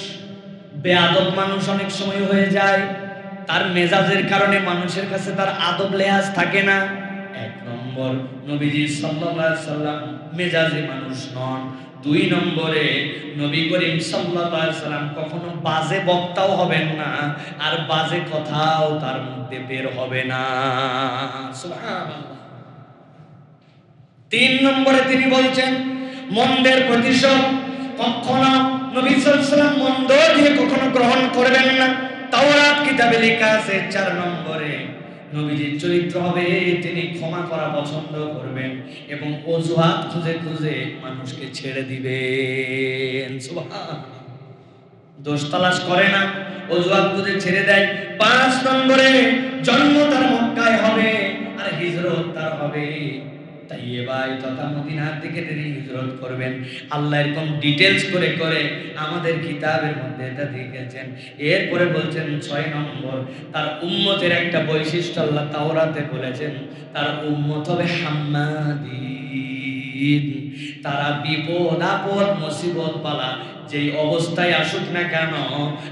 বেয়াদব মানুষ অনেক সময় হয়ে যায়, তার মেজাজের কারণে মানুষের কাছে তার আদব লেহাজ থাকে না। 1 নম্বর, নবীজি সাল্লাল্লাহু আলাইহি সাল্লাম মেজাজি মানুষ নন। 2 নম্বরে, নবী করিম সাল্লাল্লাহু আলাইহি সাল্লাম কখনো বাজে বক্তাও হবেন না, আর বাজে কথাও তার মধ্যে বের হবে না। সুবহানাল্লাহ। 3 নম্বরে তিনি বলছেন মন্দের প্রতিশোধ কখনো নবী সাল্লাল্লাহু আলাইহি সাল্লাম মন্দ দিয়ে কখনো গ্রহণ করবেন না। তাওরাত কিতাবে লেখা আছে 4 নম্বরে নবীজির চরিত্র হবে তিনি ক্ষমা করা পছন্দ করবেন এবং অজুহাত খুঁজে খুঁজে মানুষকে ছেড়ে দিবেন। সুবহানাল্লাহ। দোষ তালাশ করে না, অজুহাত খুঁজে ছেড়ে দেয়। 5 নম্বরে জন্ম তার মক্কায় হবে আর হিজরত তার হবে তাইয়েবায় তথা মদিনার দিকে তিনি হিজরত করবেন। আল্লাহ এরকম ডিটেইলস করে করে আমাদের কিতাবের মধ্যে এটা লিখেছেন। এরপরে বলছেন 6 নম্বর, তার উম্মতের একটা বৈশিষ্ট্য আল্লাহ তাওরাতে বলেছেন, তার উম্মত হবে হাম্মাদিন। তারা বিপদ আপদ মুসিবত বালা যেই অবস্থায় আসুক না কেন,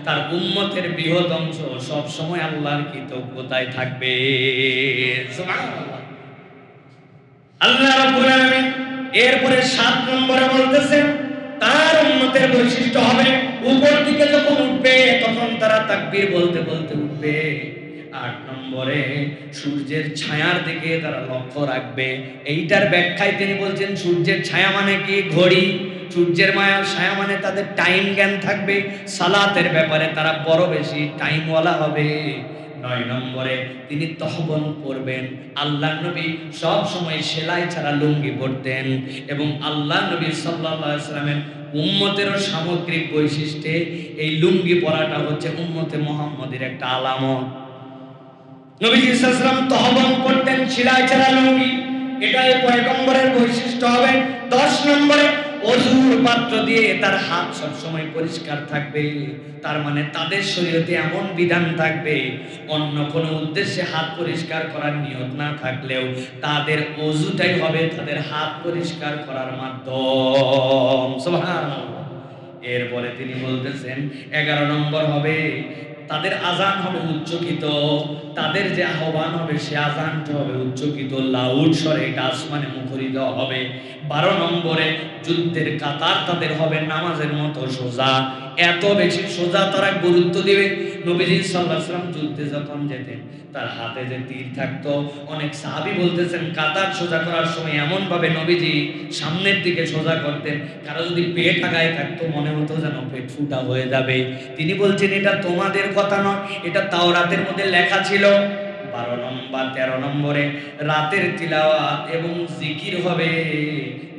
তার উম্মতের বৃহৎ অংশ সব সময় আল্লাহর কৃতজ্ঞতায় থাকবে। সুবহানাল্লাহ। আল্লাহ রাব্বুল আলামিন এরপরে 7 নম্বরে বলতেছেন তার উম্মতের বৈশিষ্ট্য হবে উপর দিকে যখন উঠবে তখন তারা তাকবীর বলতে বলতে উঠবে, 8 নম্বরে সূর্যের ছায়ার দিকে তারা লক্ষ্য রাখবে। এইটার ব্যাখ্যায় তিনি বলছেন সূর্যের ছায়া মানে কি? ঘড়ি। সূর্যের ছায়া মানে তাদের টাইম জ্ঞান থাকবে। সালাতের ব্যাপারে তারা বড় বেশি টাইমওয়ালা হবে। 9 নম্বরে তিনি তহবন পরবেন। আল্লাহ নবী সব সময় সেলাই ছাড়া লুঙ্গি পরতেন এবং আল্লাহ নবী সাল্লাল্লাহু আলাইহি ওয়াসাল্লামের উম্মতেরও সামগ্রিক বৈশিষ্ট্যে এই লুঙ্গি পরাটা হচ্ছে উম্মতে মুহাম্মদের একটা আলামত। নবীজি সাল্লাল্লাহু আলাইহি ওয়াসাল্লাম তহবন পরতেন, সেলাই ছাড়া লুঙ্গি। এটাই পয়গম্বরের বৈশিষ্ট্য হবে। 10 নম্বরে ওযুর পাত্র দিয়ে তার হাত সব সময় পরিষ্কার থাকবে। তার মানে তাদের শরীয়তে এমন বিধান থাকবে, অন্য কোনো উদ্দেশ্যে হাত পরিষ্কার করার নিয়ত না থাকলেও তাদের ওযুটাই হবে তাদের হাত পরিষ্কার করার মাধ্যম। সুবহানাল্লাহ। এরপরে তিনি বলতেছেন 11 নম্বর হবে তাদের আজান হবে উচ্চকিত। তাদের যে আহ্বান হবে সে আজানটা হবে উচ্চকিত, লাউড স্বরে এটা আসমানে মুখরিত হবে। 12 নম্বরে যুদ্ধের কাতার তাদের হবে নামাজের মতো সোজা। এত বেশি সোজা তারা গুরুত্ব দিবে। নবীজি সাল্লাল্লাহু আলাইহি ওয়াসাল্লাম যুদ্ধে যখন যেতেন তার হাতে যে তীর থাকতো, অনেক সাহাবী বলতেছেন কাতার সোজা করার সময় এমন ভাবে নবীজি সামনের দিকে সোজা করতেন, কারো যদি পেট আগায় থাকতো মনে হতো যেন পেট ফুটা হয়ে যাবে। তিনি বলছেন এটা তোমাদের কথা নয়, এটা তাওরাতের মধ্যে লেখা ছিল। 13 নম্বরে রাতের তিলাওয়াত এবং জিকির হবে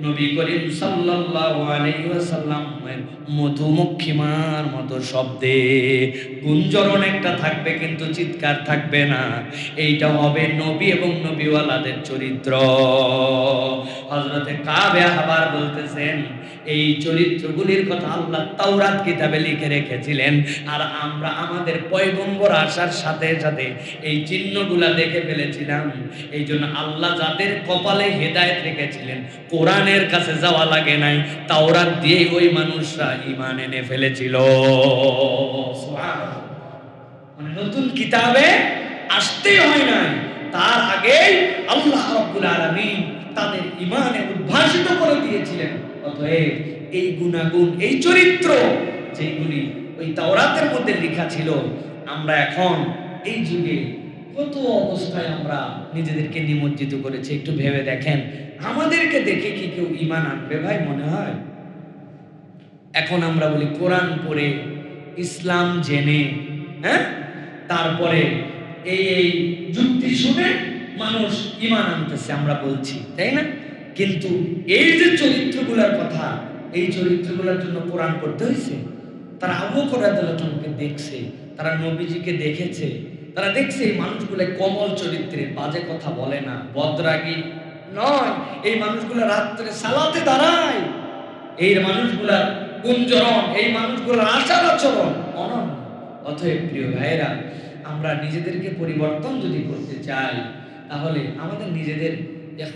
নবী করিম সাল্লাল্লাহু আলাইহি ওয়াসাল্লামের মধুমক্ষিমার মতো শব্দে। গুঞ্জরণ একটা থাকবে কিন্তু চিৎকার থাকবে না। এইটা হবে নবী এবং নবীওয়ালাদের চরিত্র। হযরতে কাবে আহবার বলতেছেন এই চরিত্রগুলির কথা আল্লাহ তাওরাত কিতাবে লিখে রেখেছিলেন, আর আমরা আমাদের পয়গম্বর আসার সাথে সাথে এই চিহ্নগুলা দেখে ফেলেছিলাম। এই জন্য আল্লাহ যাদের কপালে হেদায়েত রেখেছিলেন কোরআনের কাছে যাওয়া লাগে নাই, তাওরাত দিয়ে ওই মানুষরা ঈমান এনে ফেলেছিল। সুবহানাল্লাহ। মানে নতুন কিতাবে আসতেই হয় না, তার আগেই আল্লাহ রাব্বুল আলামিন তাদের ঈমানে উদ্ভাসিত করে দিয়েছিলেন। অতএব এই গুণাগুণ এই চরিত্র যেগুলি ওই তাওরাতের মধ্যে লেখা ছিল, আমরা এখন এই যুগে কত অবস্থায় আমরা নিজেদেরকে নিমজ্জিত করেছি একটু ভেবে দেখেন। আমাদেরকে দেখে কি কেউ ঈমান আনবে ভাই মনে হয়? এখন আমরা বলি কোরআন পড়ে ইসলাম জেনে, হ্যাঁ, তারপরে এই যুক্তি শুনে মানুষ ঈমান আনতেছে আমরা বলছি, তাই না? কিন্তু এই যে চরিত্রগুলোর কথা, এই চরিত্রগুলোর জন্য কোরআন পড়তে হয়েছে। তারা আবু বকর রাদিয়াল্লাহু আনহুকে দেখছে, তারা নবীজিকে দেখেছে, তারা দেখছে এই মানুষগুলো কমল চরিত্রের, বাজে কথা বলে না, বদরাগী নয়। এই মানুষগুলো রাত্রে সালাতে দাঁড়ায়, এই মানুষগুলা গুঞ্জরণ, এই মানুষগুলোর আচার আচরণ অনন্য। অতএব প্রিয় ভাইয়েরা, আমরা নিজেদেরকে পরিবর্তন যদি করতে চাই তাহলে আমাদের নিজেদের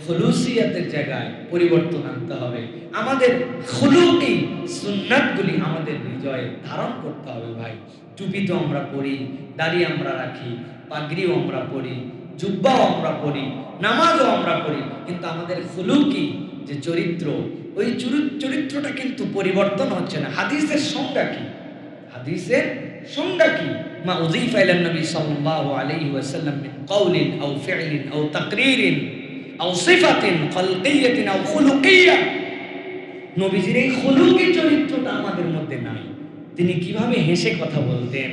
খুলুসিয়াতের জায়গায় পরিবর্তন আনতে হবে। আমাদের খুলুকি সুন্নাতগুলি আমাদের হৃদয়ে ধারণ করতে হবে ভাই। টুপি তো আমরা পরি, দাড়ি আমরা রাখি, পাগড়িও আমরা পরি, জুব্বাও আমরা পরি, নামাজও আমরা পড়ি, কিন্তু আমাদের খুলুকি যে চরিত্র, ওই চরিত্রটা কিন্তু পরিবর্তন হচ্ছে না। হাদিসের সংজ্ঞা কি? হাদিসের সংজ্ঞা কি? মা উযীফা ইলান নবী সাল্লাল্লাহু আলাইহি ওয়াসাল্লাম মিন কাউলিন আও ফি'লিন আও তাকরীরিন আও সিফাতিন খালকিয়াতিন আও খুলুকিয়া। নবীজির এই খুলুকি চরিত্রটা আমাদের মধ্যে নাই। তিনি কিভাবে হেসে কথা বলতেন,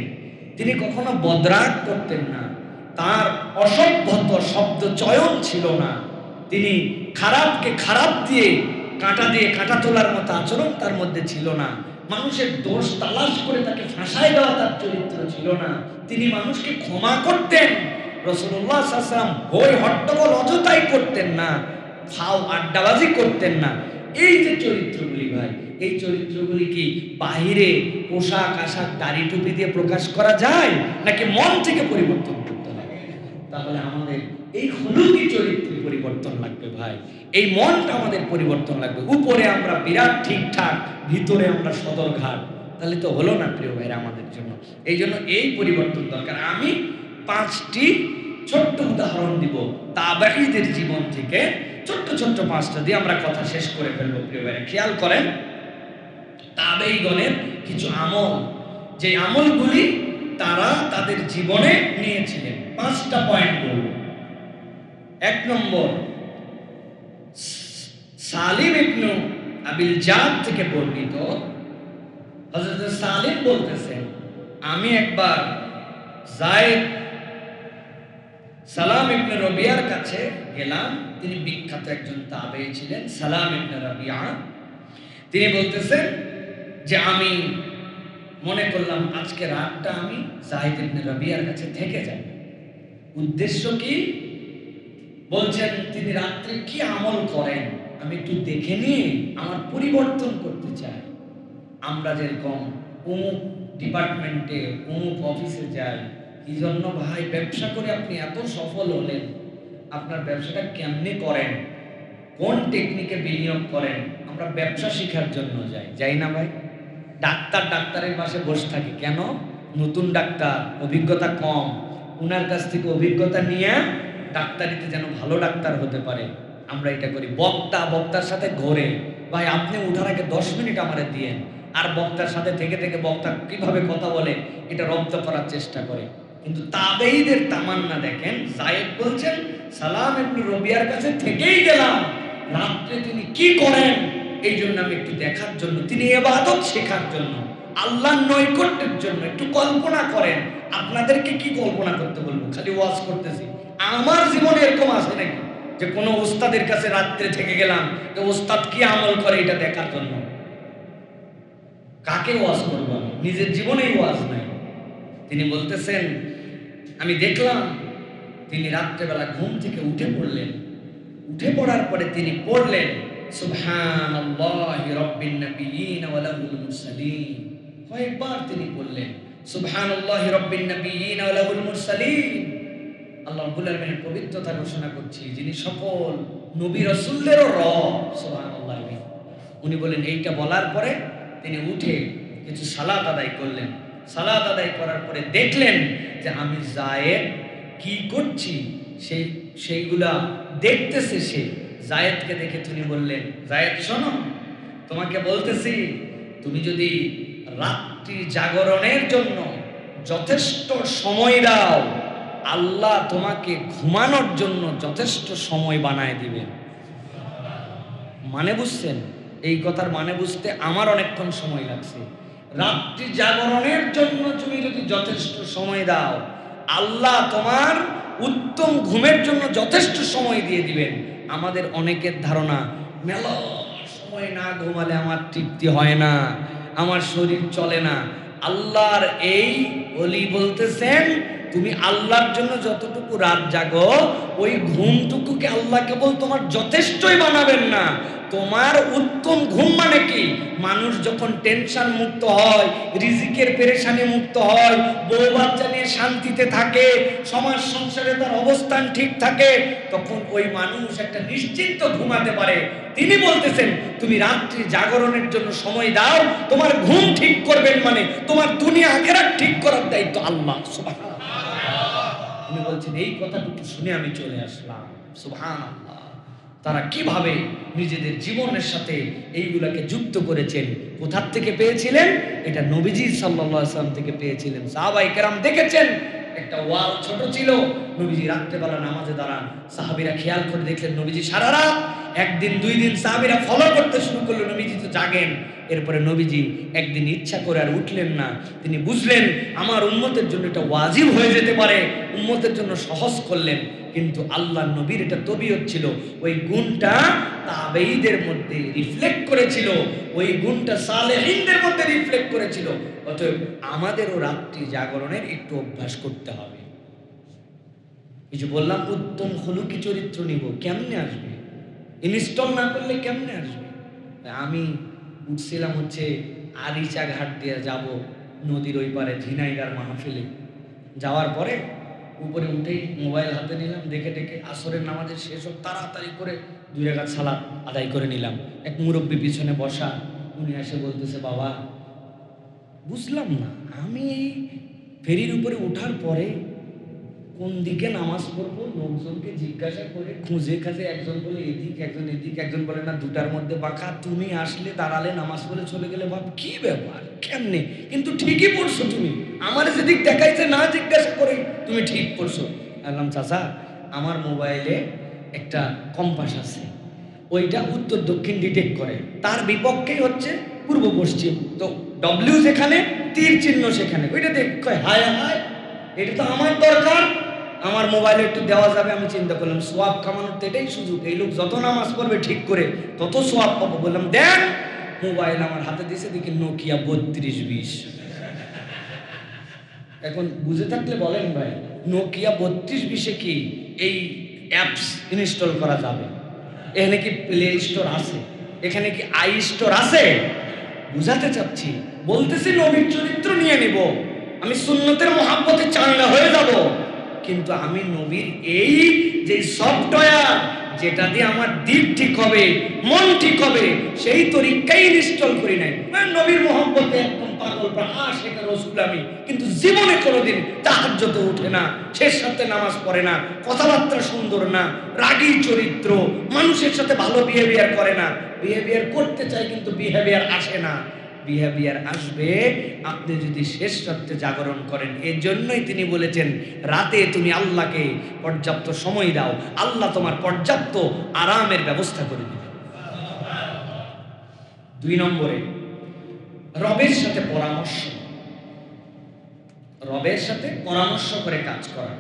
তিনি কখনো বদরাগ করতেন না, তার অসভ্যত শব্দ চয়ন ছিল না, তিনি খারাপকে খারাপ দিয়ে কাঁটা তোলার মতো আচরণ তার মধ্যে ছিল না, মানুষের দোষ তালাশ করে তাকে ফাঁসায় দেওয়া তার চরিত্র ছিল না। তিনি মানুষকে ক্ষমা করতেন। রাসূলুল্লাহ সাল্লাল্লাহু আলাইহি ওয়াসাল্লাম হই হট্টগোল অযথাই করতেন না, ফাও আড্ডাবাজি করতেন না। এই যে চরিত্রগুলি ভাই, এই চরিত্রগুলি কি বাহিরে পোশাক আশাক দাড়ি টুপি দিয়ে প্রকাশ করা যায়, নাকি মন থেকে পরিবর্তন করতে হবে? তাহলে আমাদের এই খুলুকি চরিত্রে পরিবর্তন লাগবে ভাই, এই মনটা আমাদের পরিবর্তন লাগবে। উপরে আমরা বিরাট ঠিকঠাক, ভিতরে আমরা সদরঘাট, তাহলে তো হলো না প্রিয় ভাইরা আমাদের জন্য। এই জন্য এই পরিবর্তন দরকার। আমি 5টি ছোট্ট উদাহরণ দিব তাবেঈদের জীবন থেকে, ছোট্ট ছোট্ট 5টা দিয়ে আমরা কথা শেষ করে ফেলবো প্রিয় ভাইরা। খেয়াল করেন তাবেঈগণের কিছু আমল, যে আমলগুলি তারা তাদের জীবনে নিয়েছিলেন। 5টা পয়েন্ট বলব। 1 নম্বর, সালিম ইবনে আবিল জাদ থেকে বর্ণিত, হযরত সালিম বলতেছেন, আমি একবার যায়েদ সালাম ইবনে রবিয়ার কাছে গেলাম। তিনি বিখ্যাত একজন তাবেঈ ছিলেন, সালাম ইবনে রবিয়া। তিনি বলতেছেন যে আমি মনে করলাম আজকে রাতটা আমি যায়েদ ইবনে রবিয়ার কাছে থেকে যাব। উদ্দেশ্য কি? বলছেন তিনি রাত্রে কি আমল করেন আমি একটু দেখে নিয়ে আমার পরিবর্তন করতে চাই। আমরা যেরকম অমুক ডিপার্টমেন্টে অমুক অফিসে যাই, কি জন্য ভাই? ব্যবসা করে আপনি এত সফল হলেন, আপনার ব্যবসাটা কেমনে করেন, কোন টেকনিকে বিনিয়োগ করেন? আমরা ব্যবসা শেখার জন্য যাই না ভাই? ডাক্তারের পাশে বসে থাকি কেন? নতুন ডাক্তার, অভিজ্ঞতা কম, উনার কাছ থেকে অভিজ্ঞতা নিয়ে ডাক্তারিতে যেন ভালো ডাক্তার হতে পারে, আমরা এটা করি। বক্তার সাথে ঘোরে, ভাই আপনি উঠার আগে 10 মিনিট আমারে দিয়েন, আর বক্তার সাথে থেকে বক্তা কিভাবে কথা বলে এটা রপ্ত করার চেষ্টা করে। কিন্তু তাবেঈদের তামান্না দেখেন, যায়েদ বলছেন সালাম ইবনে রবিয়ার কাছে থেকেই গেলাম, রাত্রে তিনি কি করেন এই জন্য আমি একটু দেখার জন্য, তিনি ইবাদত শেখার জন্য, আল্লাহর নৈকট্যের জন্য। একটু কল্পনা করেন, আপনাদেরকে কি কল্পনা করতে বলবো? খালি ওয়াজ করতেছি। আমার জীবনে এরকম আছে নাকি যে কোনো ওস্তাদের কাছে রাত্রে থেকে গেলাম, যে ওস্তাদ কি আমল করে এটা দেখার জন্য? কাকে ওয়াজ করবো আমি? নিজের জীবনেই ওয়াজ নাই। তিনি বলতেছেন আমি দেখলাম তিনি রাত্রেবেলা ঘুম থেকে উঠে পড়লেন। উঠে পড়ার পরে তিনি পড়লেন সুবহানাল্লাহি রাব্বিন নাবিয়্যিন ওয়া লাহুল মুরসালিন। কয়েকবার তিনি পড়লেন সুবহানাল্লাহি রাব্বিন নাবিয়্যিন ওয়া লাহুল মুরসালিন। আল্লাহ রাব্বুল আলামিনের পবিত্রতা ঘোষণা করছি, যিনি সকল নবী রাসূলদেরও রব। সুবহানাল্লাহ। উনি বলেন, এইটা বলার পরে তিনি উঠে কিছু সালাত আদায় করলেন। সালাত আদায় করার পরে দেখলেন যে আমি যায়েদ কি করছি সেইগুলা দেখতেছে সে। যায়েদকে দেখে তিনি বললেন, যায়েদ শোনো, তোমাকে বলতেছি তুমি যদি রাত্রি জাগরণের জন্য যথেষ্ট সময় দাও, আল্লাহ তোমাকে ঘুমানোর জন্য যথেষ্ট সময় বানায় দিবেন। মানে বুঝছেন? এই কথার মানে বুঝতে আমার অনেকক্ষণ সময় লাগছে। রাত্রি জাগরণের জন্য তুমি যদি যথেষ্ট সময় দাও, আল্লাহ তোমার উত্তম ঘুমের জন্য যথেষ্ট সময় দিয়ে দিবেন। আমাদের অনেকের ধারণা, মেলা সময় না ঘুমালে আমার তৃপ্তি হয় না, আমার শরীর চলে না। আল্লাহর এই ওলি বলতেছেন, তুমি আল্লাহর জন্য যতটুকু রাত জাগো, ওই ঘুমটুকুকে আল্লাহ কেবল তোমার যথেষ্টই বানাবেন না, তোমার উত্তম ঘুম মানে কি? মানুষ যখন টেনশন মুক্ত হয়, রিজিকের পেরেশানি মুক্ত হয়, বউ বাচ্চা নিয়ে শান্তিতে থাকে, সমাজ সংসারে তার অবস্থান ঠিক থাকে, তখন ওই মানুষ একটা নিশ্চিন্ত ঘুমাতে পারে। তিনি বলতেছেন তুমি রাত্রি জাগরণের জন্য সময় দাও, তোমার ঘুম ঠিক করবেন, মানে তোমার দুনিয়া আখিরাত ঠিক করার দায়িত্ব আল্লাহ। সুবহানাল্লাহ। উনি বলছেন এই কথাটুকু শুনে আমি চলে আসলাম। সুবহানাল্লাহ। তারা কিভাবে নিজেদের জীবনের সাথে এইগুলাকে যুক্ত করেছেন, কোথা থেকে পেয়েছিলেন? এটা নবীজি সাল্লাল্লাহু আলাইহি ওয়াসাল্লাম থেকে পেয়েছিলেন। সাহাবায়ে কেরাম দেখেছেন, একটা ওয়াল ছোট ছিল, নবীজি রাত্রেবেলা নামাজে দাঁড়ান, সাহাবীরা খেয়াল করে দেখলেন নবীজি সারা রাত, একদিন দুই দিন সাহাবীরা ফলো করতে শুরু করলো, নবীজি তো জাগেন। এরপরে নবীজি একদিন ইচ্ছা করে আর উঠলেন না। তিনি বুঝলেন আমার উম্মতের জন্য এটা ওয়াজিব হয়ে যেতে পারে, উম্মতের জন্য সহজ করলেন। কিন্তু আল্লাহর নবীর এটা তবিয়ত ছিল, ওই গুণটা তাবেঈদের মধ্যে রিফ্লেক্ট করেছিল, ওই গুণটা সালেহীনদের মধ্যে রিফ্লেক্ট করেছিল। অতএব আমাদেরও রাত্রি জাগরণের একটু অভ্যাস করতে হবে। এই যে বললাম উত্তম খুলুকি চরিত্র নিব, কেমনে আসবে? ইনস্টল না করলে কেমনে আসবে? আমি উঠছিলাম হচ্ছে আরিচা ঘাট দিয়ে যাব নদীর ওই পারে ঝিনাইগার মাহফিলে। যাওয়ার পরে উপরে উঠেই মোবাইল হাতে নিলাম, দেখে আসরের নামাজের শেষ হোক তাড়াতাড়ি করে 2 রাকাত সালাত আদায় করে নিলাম। এক মুরব্বী পিছনে বসা, উনি এসে বলতেছে, বাবা বুঝলাম না, আমি এই ফেরির উপরে ওঠার পরে কোন দিকে নামাজ পড়বো লোকজনকে জিজ্ঞাসা করে খুঁজে খাজে, একজন বলে এদিক, একজন এদিক, একজন বলে না দুটার মধ্যে বাঁকা, তুমি আসলে দাঁড়ালে নামাজ পড়ে চলে গেলে, ভাব কি ব্যাপার কেমনে, কিন্তু ঠিকই পড়ছো তুমি, আমার যেদিক দেখাইছে না জিজ্ঞাসা করে তুমি ঠিক পড়ছো। বললাম চাচা আমার মোবাইলে একটা কম্পাস আছে, ওইটা উত্তর দক্ষিণ ডিটেক্ট করে, তার বিপক্ষেই হচ্ছে পূর্ব পশ্চিম, তো ডব্লিউ যেখানে তীর চিহ্ন সেখানে, ওইটা দেখ কয় হায় হায় এটা তো আমার দরকার, আমার মোবাইলে একটু দেওয়া যাবে। আমি চিন্তা করলাম সোয়াব কামানোর তো এটাই সুযোগ, এই লোক যত নামাজ পড়বে ঠিক করে তত সোয়াব পাবো। বললাম দেন, মোবাইল আমার হাতে দিয়েছে, দেখি নোকিয়া 3220। এখন বুঝে থাকলে বলেন ভাই, নোকিয়া 3220-এ কি এই অ্যাপস ইনস্টল করা যাবে? এখানে কি প্লে স্টোর আছে? এখানে কি আই স্টোর আছে? বুঝাতে চাচ্ছি, বলতেছি নবীর চরিত্র নিয়ে নিব, আমি সুন্নতের মহাব্বতে চাঙ্গা হয়ে যাব, কিন্তু আমি নবীর এই যে সফটওয়্যার যেটা দিয়ে আমার দিক ঠিক হবে, মন ঠিক হবে, সেই তরিকাই ইনস্টল করি নাই। নবীর মহব্বতে একদম পাগল আশিক রাসূল আমি, কিন্তু জীবনে কোনোদিন তাহাজ্জুদে ওঠে না, শেষ সাথে নামাজ পড়ে না, কথাবার্তা সুন্দর না, রাগী চরিত্র, মানুষের সাথে ভালো বিহেভিয়ার করে না, বিহেভিয়ার করতে চায় কিন্তু বিহেভিয়ার আসে না। বিহেভিয়ার আসবে আপনি যদি শেষ রাতে জাগরণ করেন। এর জন্যই তিনি বলেছেন রাতে তুমি আল্লাহকে পর্যাপ্ত সময় দাও, আল্লাহ তোমার পর্যাপ্ত আরামের ব্যবস্থা করে দিবে। 2 নম্বরে রবের সাথে পরামর্শ, রবের সাথে পরামর্শ করে কাজ করা,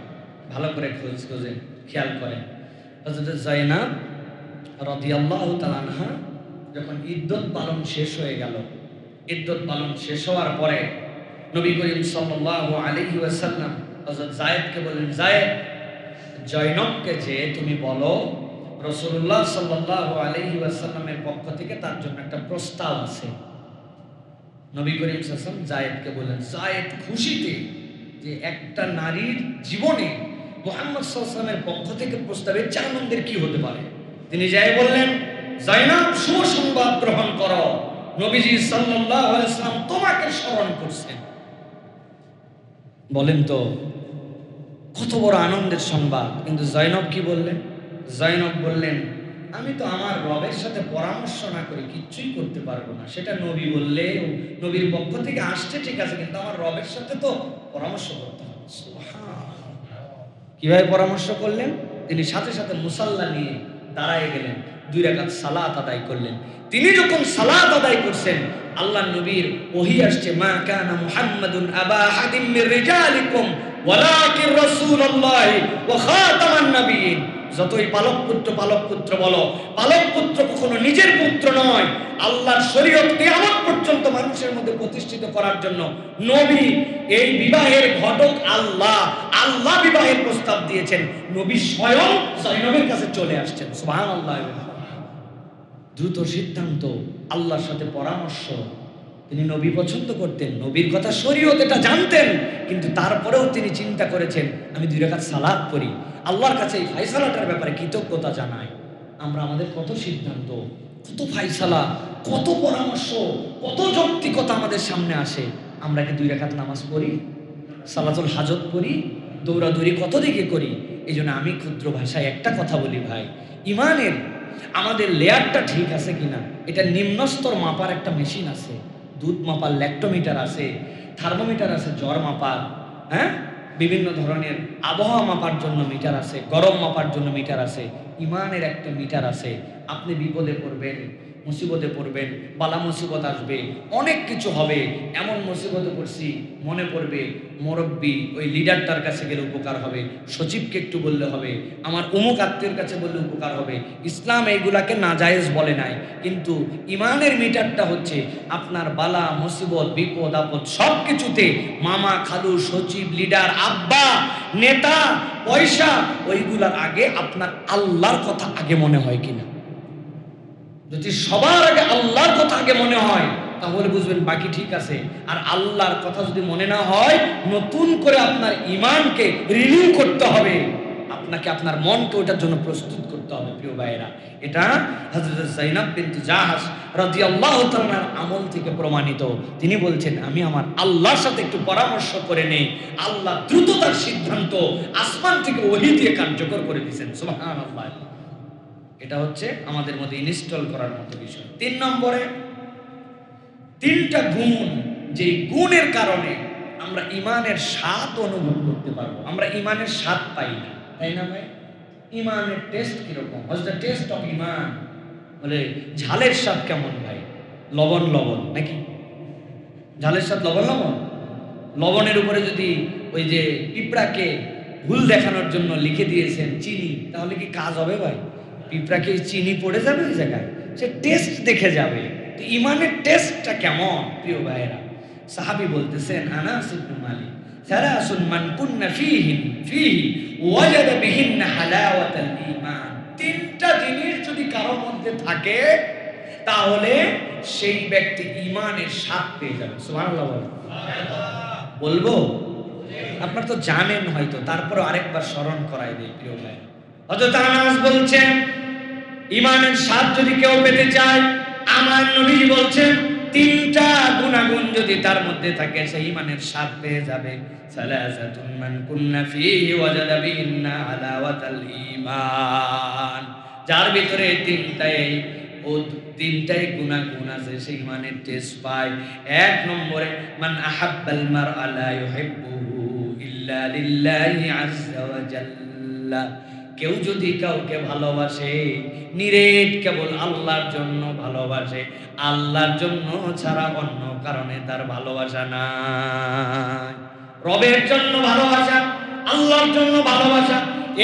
ভালো করে খোঁজে খেয়াল করেন। হযরত যায়েনব রাদিয়াল্লাহু তাআলা আনহা যখন ইদ্দত পালন শেষ হয়ে গেল, ইদ্দত পালন শেষ হওয়ার পরে নবী করিম সাল্লাল্লাহু আলাইহি ওয়াসাল্লাম হযরত যায়েদকে বললেন, যায়েদ জয়নবকে যে তুমি বলো রাসূলুল্লাহ সাল্লাল্লাহু আলাইহি ওয়াসাল্লামের পক্ষ থেকে তার জন্য একটা প্রস্তাব আছে। নবী করিম সাল্লাল্লাহু আলাইহি ওয়াসাল্লাম যায়েদকে বললেন, যায়েদ খুশিতে যে একটা নারীর জীবনে মুহাম্মদ সাল্লাল্লাহু আলাইহি ওয়াসাল্লামের পক্ষ থেকে প্রস্তাবের চেয়ে আনন্দের কি হতে পারে। তিনি যাই বললেন, যায়েনব সুসংবাদ গ্রহণ করো, নবীজি সাল্লাল্লাহু আলাইহি ওয়াসাল্লাম তোমাকে স্মরণ করছেন। বলেন তো কত বড় আনন্দের সংবাদ। কিন্তু যায়েনব কি বললেন? যায়েনব বললেন, আমি তো আমার রবের সাথে পরামর্শ না করে কিচ্ছুই করতে পারবো না। সেটা নবী বললে, নবীর পক্ষ থেকে আসছে ঠিক আছে, কিন্তু আমার রবের সাথে তো পরামর্শ করতে হবে। সুবহানাল্লাহ। কিভাবে পরামর্শ করলেন? তিনি সাথে সাথে মুসাল্লা নিয়ে দাঁড়ায় গেলেন, 2 রাকাত সালাত আদায় করলেন। তিনি যখন সালাত আদায় করছেন, আল্লাহর নবীর ওহী আসছে, মা কানা মুহাম্মাদুন আবা আহাদিম মির রিজালিকুম ওয়ালাকিন রাসূলুল্লাহি ওয়া খাতামান নাবিয়্যিন। যতই পালক পুত্র বলো, পালক পুত্র কখনো নিজের পুত্র নয়। আল্লাহর শরীয়ত কিয়ামত পর্যন্ত মানুষের মধ্যে প্রতিষ্ঠিত করার জন্য নবী, এই বিবাহের ঘটক আল্লাহ, আল্লাহ বিবাহের প্রস্তাব দিয়েছেন, নবী স্বয়ং যায়েনবের কাছে চলে আসছেন। সুবহানাল্লাহ। দ্রুত সিদ্ধান্ত, আল্লাহর সাথে পরামর্শ। তিনি নবী পছন্দ করতেন, নবীর কথা শরীয়ত এটা জানতেন, কিন্তু তারপরেও তিনি চিন্তা করেছেন আমি 2 রাকাত সালাত পড়ি, আল্লাহর কাছে এই ফায়সালাটার ব্যাপারে কৃতজ্ঞতা জানাই। আমরা আমাদের কত সিদ্ধান্ত, কত ফায়সালা, কত পরামর্শ, কত যৌক্তিকতা আমাদের সামনে আসে। আমরা কি 2 রাকাত নামাজ পড়ি, সালাতুল হাজত পড়ি, দৌড়াদৌড়ি কত দিকে করি। এই জন্য আমি ক্ষুদ্র ভাষায় একটা কথা বলি ভাই, ইমানের আমাদের লেয়ারটা ঠিক আছে কিনা, এটা নিম্নস্তর মাপার একটা মেশিন আছে, দুধ মাপার ল্যাক্টোমিটার আছে, থার্মোমিটার আছে জ্বর মাপার, হ্যাঁ, বিভিন্ন ধরনের আবহাওয়া মাপার জন্য মিটার আছে, গরম মাপার জন্য মিটার আছে। ইমানের একটা মিটার আছে। আপনি বিপদে পড়বেন, মুসিবতে পড়বেন, বালা মুসিবত আসবে, অনেক কিছু হবে। এমন মুসিবতে পড়ছি, মনে পড়বে মুরব্বী ওই লিডারটার কাছে গেলে উপকার হবে, সচিবকে একটু বললে হবে, আমার অমুক আত্মীয়ের কাছে বললে উপকার হবে। ইসলাম এইগুলাকে নাজায়েজ বলে নাই, কিন্তু ইমানের মিটারটা হচ্ছে আপনার বালা মুসিবত বিপদ আপদ সব কিছুতে মামা খালু সচিব লিডার আব্বা নেতা পয়সা, ওইগুলার আগে আপনার আল্লাহর কথা আগে মনে হয় কিনা। যদি সবার আগে আল্লাহর কথা আগে মনে হয়, তাহলে বুঝবেন বাকি ঠিক আছে। আর আল্লাহর কথা যদি মনে না হয়, নতুন করে আপনার ইমানকে রিনিউ করতে হবে। আপনাকে আপনার মনকে ওটার জন্য প্রস্তুত করতে হবে প্রিয় ভাইয়েরা। এটা হযরত যায়েনব বিনতে জাহাশ রাদিয়াল্লাহু তাআলার আমল থেকে প্রমাণিত। তিনি বলছেন, আমি আমার আল্লাহর সাথে একটু পরামর্শ করে নেই, আল্লাহ দ্রুততার সিদ্ধান্ত আসমান থেকে ওহী দিয়ে কার্যকর করে দিয়েছেন। সুবহানাল্লাহ। এটা হচ্ছে আমাদের মধ্যে ইনস্টল করার মতো বিষয়। 3 নম্বরে 3টা গুণ, যে গুণের কারণে আমরা ঈমানের স্বাদ অনুভব করতে পারবো। আমরা ঈমানের স্বাদ পাই না, তাই না ভাই? ঈমানের টেস্ট কিরকম? হোয়াটস দ্য টেস্ট অফ ঈমান? বলে ঝালের স্বাদ কেমন ভাই? লবণ লবণ নাকি? ঝালের স্বাদ লবণ লবণ? লবণের উপরে যদি ওই যে পিঁপড়াকে ভুল দেখানোর জন্য লিখে দিয়েছেন চিনি, তাহলে কি কাজ হবে ভাই? পিঁপড়াকে চিনি পড়ে যাবে ওই জায়গায়, সে টেস্ট দেখে যাবে। তো ঈমানের টেস্টটা কেমন প্রিয় ভাইয়েরা? সাহাবী বলতেছেন, আনাস ইবনে মালিক, সালাসুন মান কুন্না ফীহি ওয়াজাদা বিহিন্না হালাওয়াতাল ঈমান। 3টা জিনিস যদি কারো মধ্যে থাকে তাহলে সেই ব্যক্তি ঈমানের স্বাদ পেয়ে যাবে। সুবহানাল্লাহ বলেন। বলবো? আপনারা তো জানেন হয়তো, তারপরে আরেকবার স্মরণ করাই দেই প্রিয় ভাই। হযরত আনাস বলছেন, ঈমানের স্বাদ যদি কেউ পেতে চায়, আমার নবী বলছেন 3টা গুণাগুণ যদি তার মধ্যে থাকে, সে ঈমানের স্বাদ পেয়ে যাবে। সালাসাতুন মান কুন্না ফীহি ওয়াজাদা বিহিন্না হালাওয়াতাল ঈমান। যার ভিতরে 3টাই গুণাগুণ আছে, সে ঈমানের টেস্ট পায়। 1 নম্বরে, মান আহাব্বাল মারআ লা ইউহিব্বুহু ইল্লা লিল্লাহি আযজা ওয়া জাল্লা। কেউ যদি কাউকে ভালোবাসে, নিরেট কেবল আল্লাহর জন্য ভালোবাসে, আল্লাহর জন্য ছাড়া অন্য কারণে তার ভালোবাসা নাই। রবের জন্য ভালোবাসা, আল্লাহর জন্য ভালোবাসা,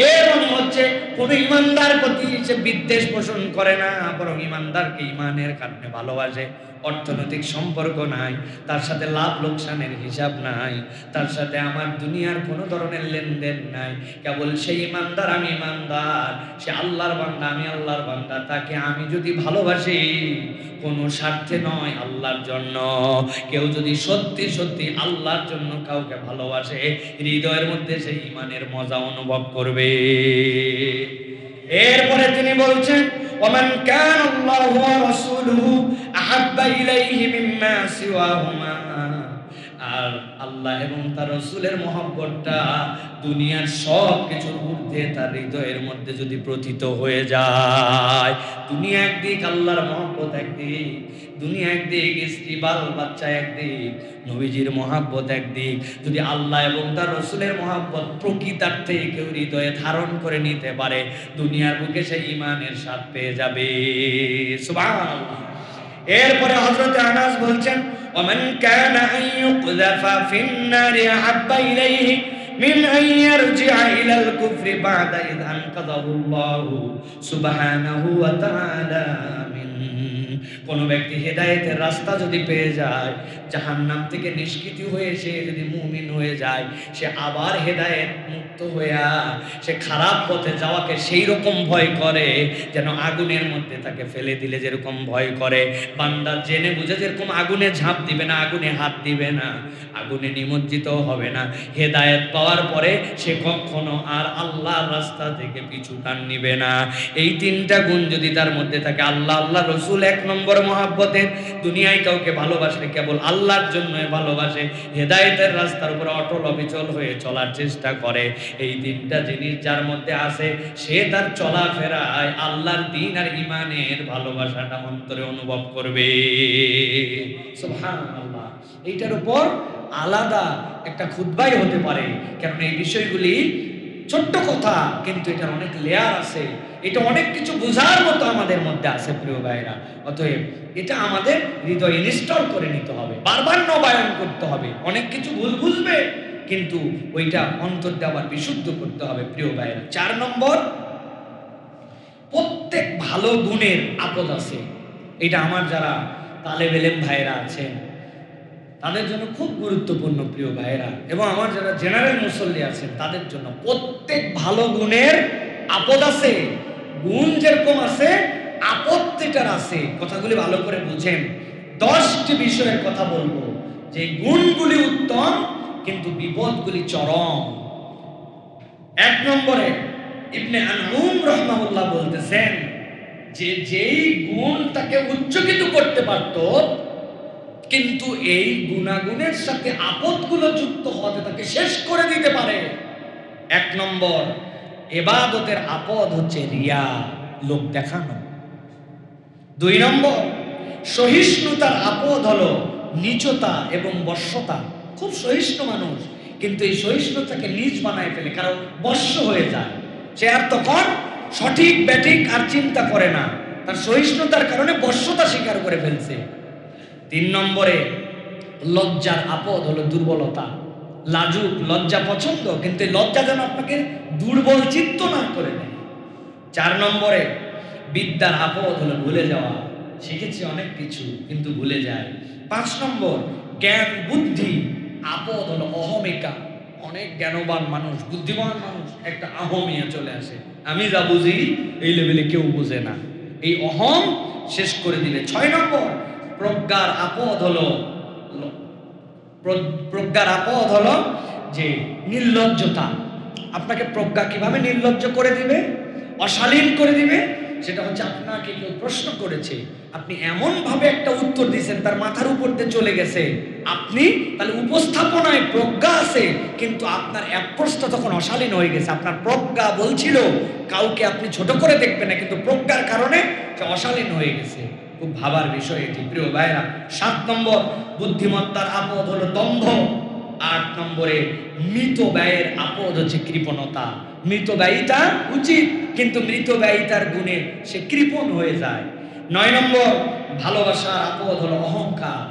এর মানে হচ্ছে কোন ইমানদার প্রতি সে বিদ্বেষ পোষণ করে না, বরং ইমানদারকে ইমানের কারণে ভালোবাসে। অর্থনৈতিক সম্পর্ক নাই, তার সাথে লাভ লোকসানের হিসাব নাই, তার সাথে আমার দুনিয়ার কোনো ধরনের লেনদেন নাই। কেবল সেই ইমানদার, আমি ইমানদার, সে আল্লাহর বান্দা, আমি আল্লাহর বান্দা, তাকে আমি যদি ভালোবাসি কোনো স্বার্থে নয়, আল্লাহর জন্য। কেউ যদি সত্যি সত্যি আল্লাহর জন্য কাউকে ভালোবাসে, হৃদয়ের মধ্যে সেই ঈমানের মজা অনুভব করবে। এরপরে তিনি বলছেন, ওমান কানা আল্লাহু ওয়া রাসূলুহু আহাব্বা ইলাইহি মিম্মা সিওয়াহুমা। আর আল্লাহ এবং তার রাসূলের মহব্বতটা দুনিয়ার সব কিছুর ঊর্ধ্বে তার হৃদয়ের মধ্যে যদি প্রথিত হয়ে যায়, দুনিয়া একদিক, আল্লাহর মহব্বত একদিক, দুনিয়া একদিক, স্ত্রী বাল বাচ্চা একদিক, নবীজির মহব্বত একদিক, যদি আল্লাহ এবং তার রাসূলের মহব্বত প্রকৃতার্থে কেউ হৃদয়ে ধারণ করে নিতে পারে, দুনিয়ার বুকে সে ঈমানের স্বাদ পেয়ে যাবে। সুবহানাল্লাহ। এরপরে হযরত আনাস বলছেন, ওমান কানা আন ইউকযাফা ফিন নারি আহাব্বা ইলাইহি মিন আন ইয়ারজিআ ইলাল কুফরি বা'দা ইয আনকাযাহুল্লাহু সুবহানাহু ওয়া তাআলা মিন। কোন ব্যক্তি হেদায়েতের রাস্তা যদি পেয়ে যায়, জাহান্নাম থেকে নিষ্কৃতি হয়ে সে যদি মুমিন হয়ে যায়, সে আবার হেদায়েত মুক্ত হইয়া সে খারাপ পথে যাওয়াকে সেই রকম ভয় করে যেন আগুনের মধ্যে তাকে ফেলে দিলে যেরকম ভয় করে। বান্দা জেনে বুঝে যেরকম আগুনে ঝাঁপ দিবে না, আগুনে হাত দিবে না, আগুনে নিমজ্জিত হবে না, হেদায়েত পাওয়ার পরে সে কখনো আর আল্লাহর রাস্তা থেকে পিছু টান নিবে না। এই 3টা গুণ যদি তার মধ্যে থাকে, আল্লাহ, আল্লাহ রাসূল 1 নম্বর মহব্বতের, দুনিয়ায় কাউকে ভালোবাসে কেবল আল্লাহর জন্যই ভালোবাসে, হেদায়েতের রাস্তার উপর অটল অবিচল হয়ে চলার চেষ্টা করে, এই 3টা জিনিস যার মধ্যে আছে, সে তার চলাফেরায় আল্লাহর দ্বীন আর ঈমানের ভালোবাসাটা অন্তরে অনুভব করবে। সুবহানাল্লাহ। এইটার উপর আলাদা একটা খুতবাই হতে পারে, কারণ এই বিষয়গুলি ছোট্ট কথা, কিন্তু এটার অনেক লেয়ার আছে, এটা অনেক কিছু বোঝার মতো আমাদের মধ্যে আছে প্রিয় ভাইরা। অতএব এটা আমাদের হৃদয়ে ইনস্টল করে নিতে হবে, বারবার নবায়ন করতে হবে। অনেক কিছু ভুল বুঝবে, কিন্তু ওইটা অন্তর দিয়ে আবার বিশুদ্ধ করতে হবে প্রিয় ভাইরা। 4 নম্বর, প্রত্যেক ভালো গুণের আপদ আছে। এটা আমার যারা তালেব ইলম ভাইরা আছেন তাদের জন্য খুব গুরুত্বপূর্ণ প্রিয় ভাইরা, এবং আমার যারা জেনারেল মুসল্লি আছেন তাদের জন্য প্রত্যেক ভালো গুণের আপদ আছে। গুণ যেরকম আছে, আপত্তিটার আছে। কথাগুলি ভালো করে বুঝেন। 10টি বিষয়ের কথা বলবো, যে গুণগুলি উত্তম কিন্তু বিপদগুলি চরম। 1 নম্বরে ইবনে আনউম রাহমাহুল্লাহ বলতেছেন যে যেই গুণ তাকে উচ্চকিত করতে পারত, কিন্তু এই গুণাগুণের সাথে আপদগুলো যুক্ত হতে তাকে শেষ করে দিতে পারে। এক নম্বর ইবাদতের আপদ হচ্ছে রিয়া, লোক দেখানো। দুই নম্বর সহিষ্ণুতার আপদ হলো নিচতা এবং বশ্যতা। খুব সহিষ্ণু মানুষ, কিন্তু এই সহিষ্ণুতাকে নিজ বানায় ফেলে, কারণ বশ্য হয়ে যায়। সে আর তখন সঠিক ব্যাঠিক আর চিন্তা করে না, তার সহিষ্ণুতার কারণে বশ্যতা স্বীকার করে ফেলছে। তিন নম্বরে লজ্জার আপদ হলো দুর্বলতা। লাজুক, লজ্জা পছন্দ, কিন্তু লজ্জা যেন আপনাকে দুর্বল চিত্ত না করে দেয়। চার নম্বরে বিদ্যার আপদ হলো ভুলে যাওয়া। শিখেছি অনেক কিছু কিন্তু ভুলে যায়। পাঁচ নম্বর জ্ঞান বুদ্ধি আপদ হলো অহমিকা। অনেক জ্ঞানবান মানুষ, বুদ্ধিমান মানুষ, একটা আহমিয়া চলে আসে, আমি যা বুঝি এই লেভেলে কেউ বুঝে না, এই অহম শেষ করে দিলে। ছয় নম্বর প্রজ্ঞার আপদ হলো যে নির্লজ্জতা। আপনাকে প্রজ্ঞা কিভাবে নির্লজ্জ করে দিবে, অশালীন করে দিবে, সেটা হচ্ছে আপনাকে কেউ প্রশ্ন করেছে, আপনি এমন ভাবে একটা উত্তর দিয়েছেন তার মাথার উপর দিয়ে চলে গেছে। আপনি তাহলে উপস্থাপনায় প্রজ্ঞা আছে, কিন্তু আপনার অ্যাপ্রোচটা তখন অশালীন হয়ে গেছে। আপনার প্রজ্ঞা বলছিল কাউকে আপনি ছোট করে দেখবেন না, কিন্তু প্রজ্ঞার কারণে সে অশালীন হয়ে গেছে। খুব ভাবার বিষয় এটি প্রিয় ভাইরা। 7 নম্বর বুদ্ধিমত্তার আপদ হলো দম্ভ। 8 নম্বরে মৃত ব্যয়ের আপদ হচ্ছে কৃপণতা। মৃত ব্যয়িতা উচিত, কিন্তু মৃত ব্যয়িতার গুণে সে কৃপণ হয়ে যায়। 9 নম্বর ভালোবাসার আপদ হলো অহংকার।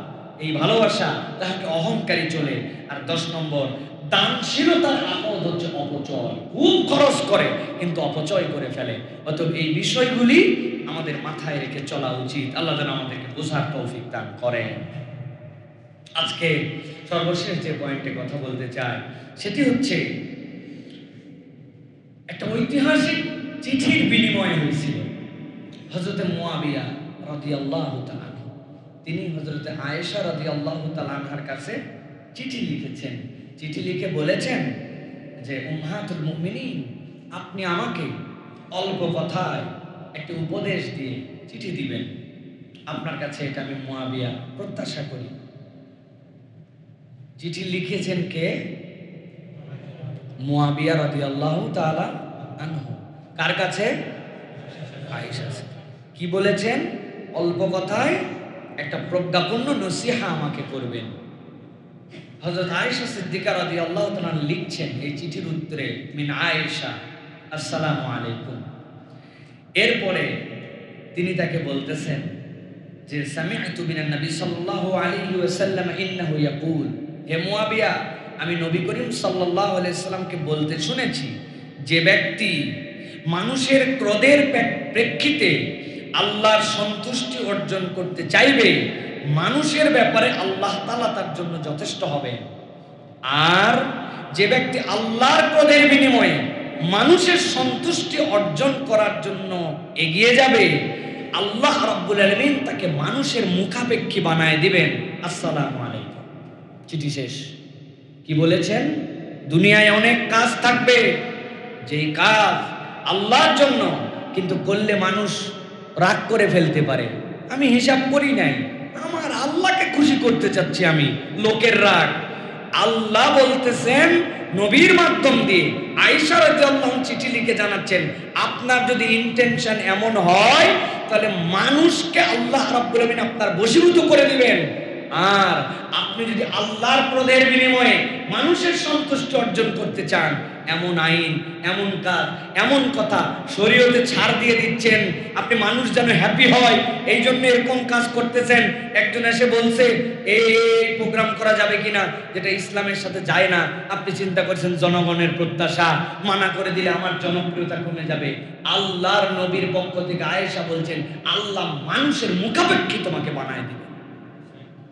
এই ভালোবাসা তাহাকে অহংকারী চলে। আর 10 নম্বর দানশীলতার আপদ হচ্ছে অপচয়। খুব খরচ করে কিন্তু অপচয় করে ফেলে। অতএব এই বিষয়গুলি আমাদের মাথায় রেখে চলা উচিত। আল্লাহ যেন আমাদেরকে বোঝার তৌফিক দান করেন। আজকে সর্বশেষ যে পয়েন্টে কথা বলতে চাই সেটি হচ্ছে একটা ঐতিহাসিক চিঠির বিনিময় হয়েছিল। হযরতে মুয়াবিয়া রাদিয়াল্লাহু তাআলা তিনি হযরতে আয়েশা রাদিয়াল্লাহু তাআলা আনহার কাছে চিঠি লিখেছেন। চিঠি লিখে বলেছেন যে উম্মাহাতুল মুমিনিন, আপনি আমাকে অল্প কথায় একটা উপদেশ দিয়ে চিঠি দিবেন। আপনার কাছে এটা আমি মুয়াবিয়া প্রত্যাশা করি। চিঠি লিখেছেন কে? মুয়াবিয়া রাদিয়াল্লাহু তাআলা আনহু। কার কাছে? আয়েশা। কি বলেছেন? অল্প কথায় একটা প্রজ্ঞাপন্য নসিহা আমাকে করবেন। হযরত আয়েশা সিদ্দিকা রাদিয়াল্লাহু তাআলা লিখছেন এই চিঠির উত্তরে, মিন আয়েশা আসসালামু আলাইকুম। এরপরে তিনি তাকে বলতেছেন যে সামি'তু মিনান নবী সাল্লাল্লাহু আলাইহি ওয়াসাল্লাম ইন্নাহু ইয়াকুল, হে মুয়াবিয়া, আমি নবী করিম সাল্লাল্লাহু আলাইহি সাল্লামকে বলতে শুনেছি, যে ব্যক্তি মানুষের ক্রোধের প্রেক্ষিতে আল্লাহর সন্তুষ্টি অর্জন করতে চাইবে, মানুষের ব্যাপারে আল্লাহ তাআলা তার জন্য যথেষ্ট হবে। আর যে ব্যক্তি আল্লাহর ক্রোধের বিনিময়ে মানুষের সন্তুষ্টি অর্জন করার জন্য এগিয়ে যাবে, আল্লাহ রাব্বুল আলামিন তাকে মানুষের মুখাপেক্ষী বানায় দিবেন। আসসালামু আলাইকুম। চিঠি শেষ। কি বলেছেন? দুনিয়ায় অনেক কাজ থাকবে, যেই কাজ আল্লাহর জন্য, কিন্তু করলে মানুষ রাগ করে ফেলতে পারে। আমি হিসাব করি নাই, আমার আল্লাহকে খুশি করতে চাচ্ছি আমি, লোকের রাগ। আল্লাহ বলতেছেন নবীর মাধ্যম দিয়ে, আয়েশা রাদিয়াল্লাহু চিঠি লিখে জানাচ্ছেন, আপনার যদি ইন্টেনশন এমন হয় তাহলে মানুষকে আল্লাহ রাব্বুল আলামিন আপনার বশীভূত করে দিবেন। আর আপনি যদি আল্লাহর ক্রোধের বিনিময়ে মানুষের সন্তুষ্টি অর্জন করতে চান, এমন আইন, এমন কাজ, এমন কথা শরীয়তে ছাড় দিয়ে দিচ্ছেন, আপনি মানুষ যেন হ্যাপি হয় এই জন্য এরকম কাজ করতেছেন। একজন এসে বলছে এই প্রোগ্রাম করা যাবে কিনা, যেটা ইসলামের সাথে যায় না। আপনি চিন্তা করছেন জনগণের প্রত্যাশা, মানা করে দিলে আমার জনপ্রিয়তা কমে যাবে। আল্লাহর নবীর পক্ষ থেকে আয়েশা বলছেন, আল্লাহ মানুষের মুখাপেক্ষী তোমাকে বানায় দিবে।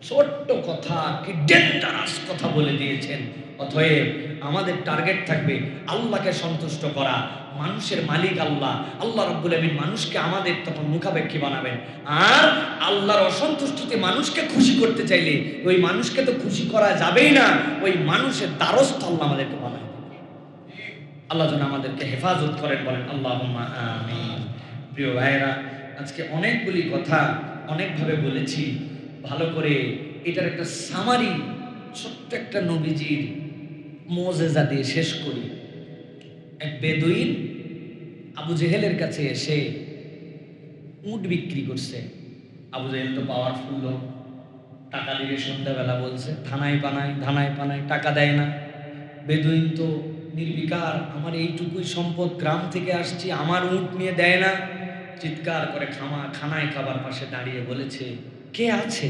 ছোট্ট কথা, কি ডেঞ্জারাস কথা বলে দিয়েছেন। অতএব আমাদের টার্গেট থাকবে আল্লাহকে সন্তুষ্ট করা। মানুষের মালিক আল্লাহ, আল্লাহ রাব্বুল আলামিন মানুষকে আমাদের তখন মুখাপেক্ষী বানাবেন। আর আল্লাহর অসন্তুষ্টিতে মানুষকে খুশি করতে চাইলে ওই মানুষকে তো খুশি করা যাবেই না, ওই মানুষের দ্বারস্থ আল্লাহ আমাদেরকে বানায়। আল্লাহ যেন আমাদেরকে হেফাজত করেন, বলেন আল্লাহুম্মা আমিন। প্রিয় ভাইয়েরা, আজকে অনেকগুলি কথা অনেকভাবে বলেছি, ভালো করে এটার একটা সামারি ছোট্ট একটা নবীজির মুজিজা দিয়ে শেষ করি। এক বেদুইন আবু জেহেলের কাছে এসে উট বিক্রি করছে। আবু জেহেল তো পাওয়ারফুল লোক, টাকা দিবে সন্ধ্যাবেলা বলছে, ধানায় পানায় টাকা দেয় না। বেদুইন তো নির্বিকার, আমার এইটুকুই সম্পদ, গ্রাম থেকে আসছি, আমার উট নিয়ে দেয় না। চিৎকার করে খানায় খাবার পাশে দাঁড়িয়ে বলেছে, কে আছে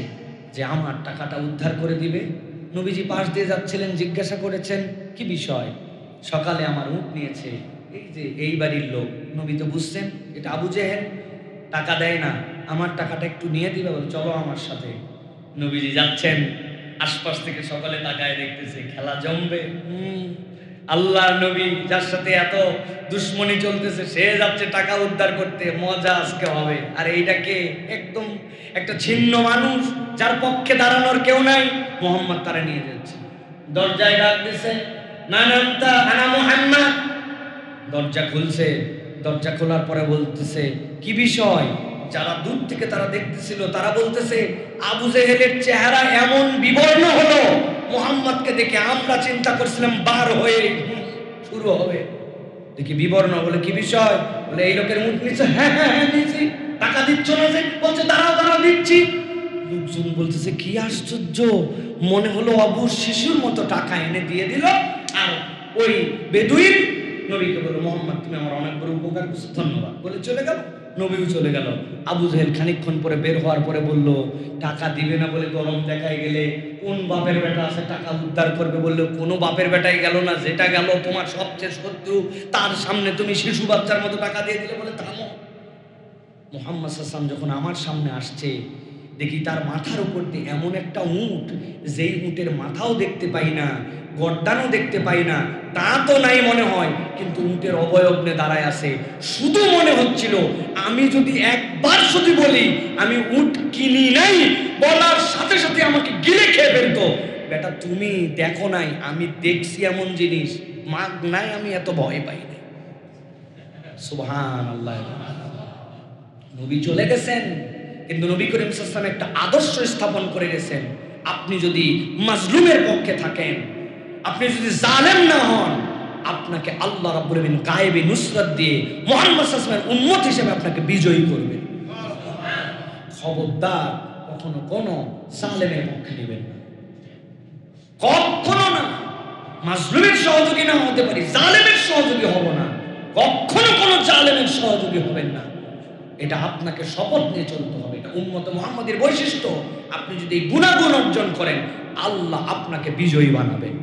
যে আমার টাকাটা উদ্ধার করে দিবে? নবীজি পাশ দিয়ে যাচ্ছিলেন, জিজ্ঞাসা করেছেন কি বিষয়? সকালে আমার উট নিয়েছে, এই যে এই বাড়ির লোক। নবী তো বুঝছেন এটা আবু জেহেল, টাকা দেয় না, আমার টাকাটা একটু নিয়ে দিবে, বলে চলো আমার সাথে। নবীজি যাচ্ছেন, আশপাশ থেকে সকালে তাকায় দেখতেছে খেলা জমবে। আল্লাহর নবী যার সাথে এত দুশ্মনী চলতেছে, সে যাচ্ছে টাকা উদ্ধার করতে, মজা আজকে হবে। আর এইটাকে একদম একটা ছিন্ন মানুষ, যার পক্ষে দাঁড়ানোর কেউ নাই, মোহাম্মদ তারা নিয়ে যাচ্ছে। দরজায় ডাক দিছে, নানান্তা আনা মুহাম্মদ। দরজা খুলছে, দরজা খোলার পরে বলতেছে কি বিষয়? যারা দূর থেকে তারা দেখতেছিল, তারা বলতেছে আবু জেহেলের চেহারা এমন বিবর্ণ হলো, মুহাম্মদকে দেখে আমরা চিন্তা করছিলাম বার হয়ে শুরু হবে, দেখি বিবর্ণ। বলে কি বিষয়? বলে এই লোকের মুখ নিচ্ছে। হ্যাঁ হ্যাঁ হ্যাঁ নিচ্ছি। টাকা দিচ্ছ না যে? বলছে দাঁড়াও দিচ্ছি। লোকজন বলতেছে কি আশ্চর্য, মনে হলো অবুর শিশুর মতো টাকা এনে দিয়ে দিল। আর ওই বেদুইন নবীকে বলল, মোহাম্মদ তুমি আমার অনেক বড় উপকার করছো, ধন্যবাদ, বলে চলে গেল। নবীও চলে গেল। আবু জেহেল খানিকক্ষণ পরে বের হওয়ার পরে বলল, টাকা দিবে না বলে গরম দেখায় গেলে কোন বাপের বেটা আছে টাকা উদ্ধার করবে? বললো কোনো বাপের বেটাই গেল না, যেটা গেল তোমার সবচেয়ে শত্রু, তার সামনে তুমি শিশু বাচ্চার মতো টাকা দিয়ে দিলে। বলে থামো। মুহাম্মদ সাল্লাল্লাহু আলাইহি ওয়াসাল্লাম যখন আমার সামনে আসছে, দেখি তার মাথার উপর দিয়ে এমন একটা উট, যেই উটের মাথাও দেখতে পাই না, গর্দানও দেখতে পাই না, তা তো নাই মনে হয়, কিন্তু উটের অবয়ব নিয়ে দাঁড়ায় আছে। শুধু মনে হচ্ছিল আমি যদি একবার শুধু বলি আমি উট কিনি নাই, বলার সাথে সাথে আমাকে গিলে খেয়ে ফেলতো। বেটা তুমি দেখো নাই, আমি দেখছি এমন জিনিস, মাগ নাই আমি এত ভয় পাই না। সুবহানাল্লাহ। নবী চলে গেছেন, কিন্তু নবী করিম সাল্লাল্লাহু আলাইহি ওয়াসাল্লাম একটা আদর্শ স্থাপন করে গেছেন। আপনি যদি মাজলুমের পক্ষে থাকেন, আপনি যদি জালেম না হন, আপনাকে আল্লাহ রাব্বুল আলামিন গায়েবী নুসরত দিয়ে মুহাম্মদ সাল্লাল্লাহু আলাইহি ওয়াসাল্লামের উম্মত হিসেবে আপনাকে বিজয়ী করবেন। খবরদার কখনো কোনো জালেমের পক্ষে নেবেন না, কখনো না। মাজলুমের সহযোগী না হতে পারি, জালেমের সহযোগী হব না। কখনো কোনো জালেমের সহযোগী হবেন না। এটা আপনাকে শপথ নিয়ে চলতে হবে। এটা উম্মতে মুহাম্মাদের বৈশিষ্ট্য। আপনি যদি এই গুণাগুণ অর্জন করেন, আল্লাহ আপনাকে বিজয়ী বানাবেন,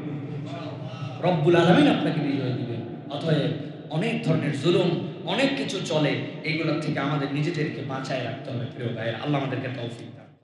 রব্বুল আলামিন আপনাকে বিজয় দিবেন। অতএব অনেক ধরনের জুলুম, অনেক কিছু চলে, এইগুলোর থেকে আমাদের নিজেদেরকে বাঁচায় রাখতে হবে। প্রিয় ভাইয়েরা, আল্লাহ আমাদেরকে তৌফিক দান।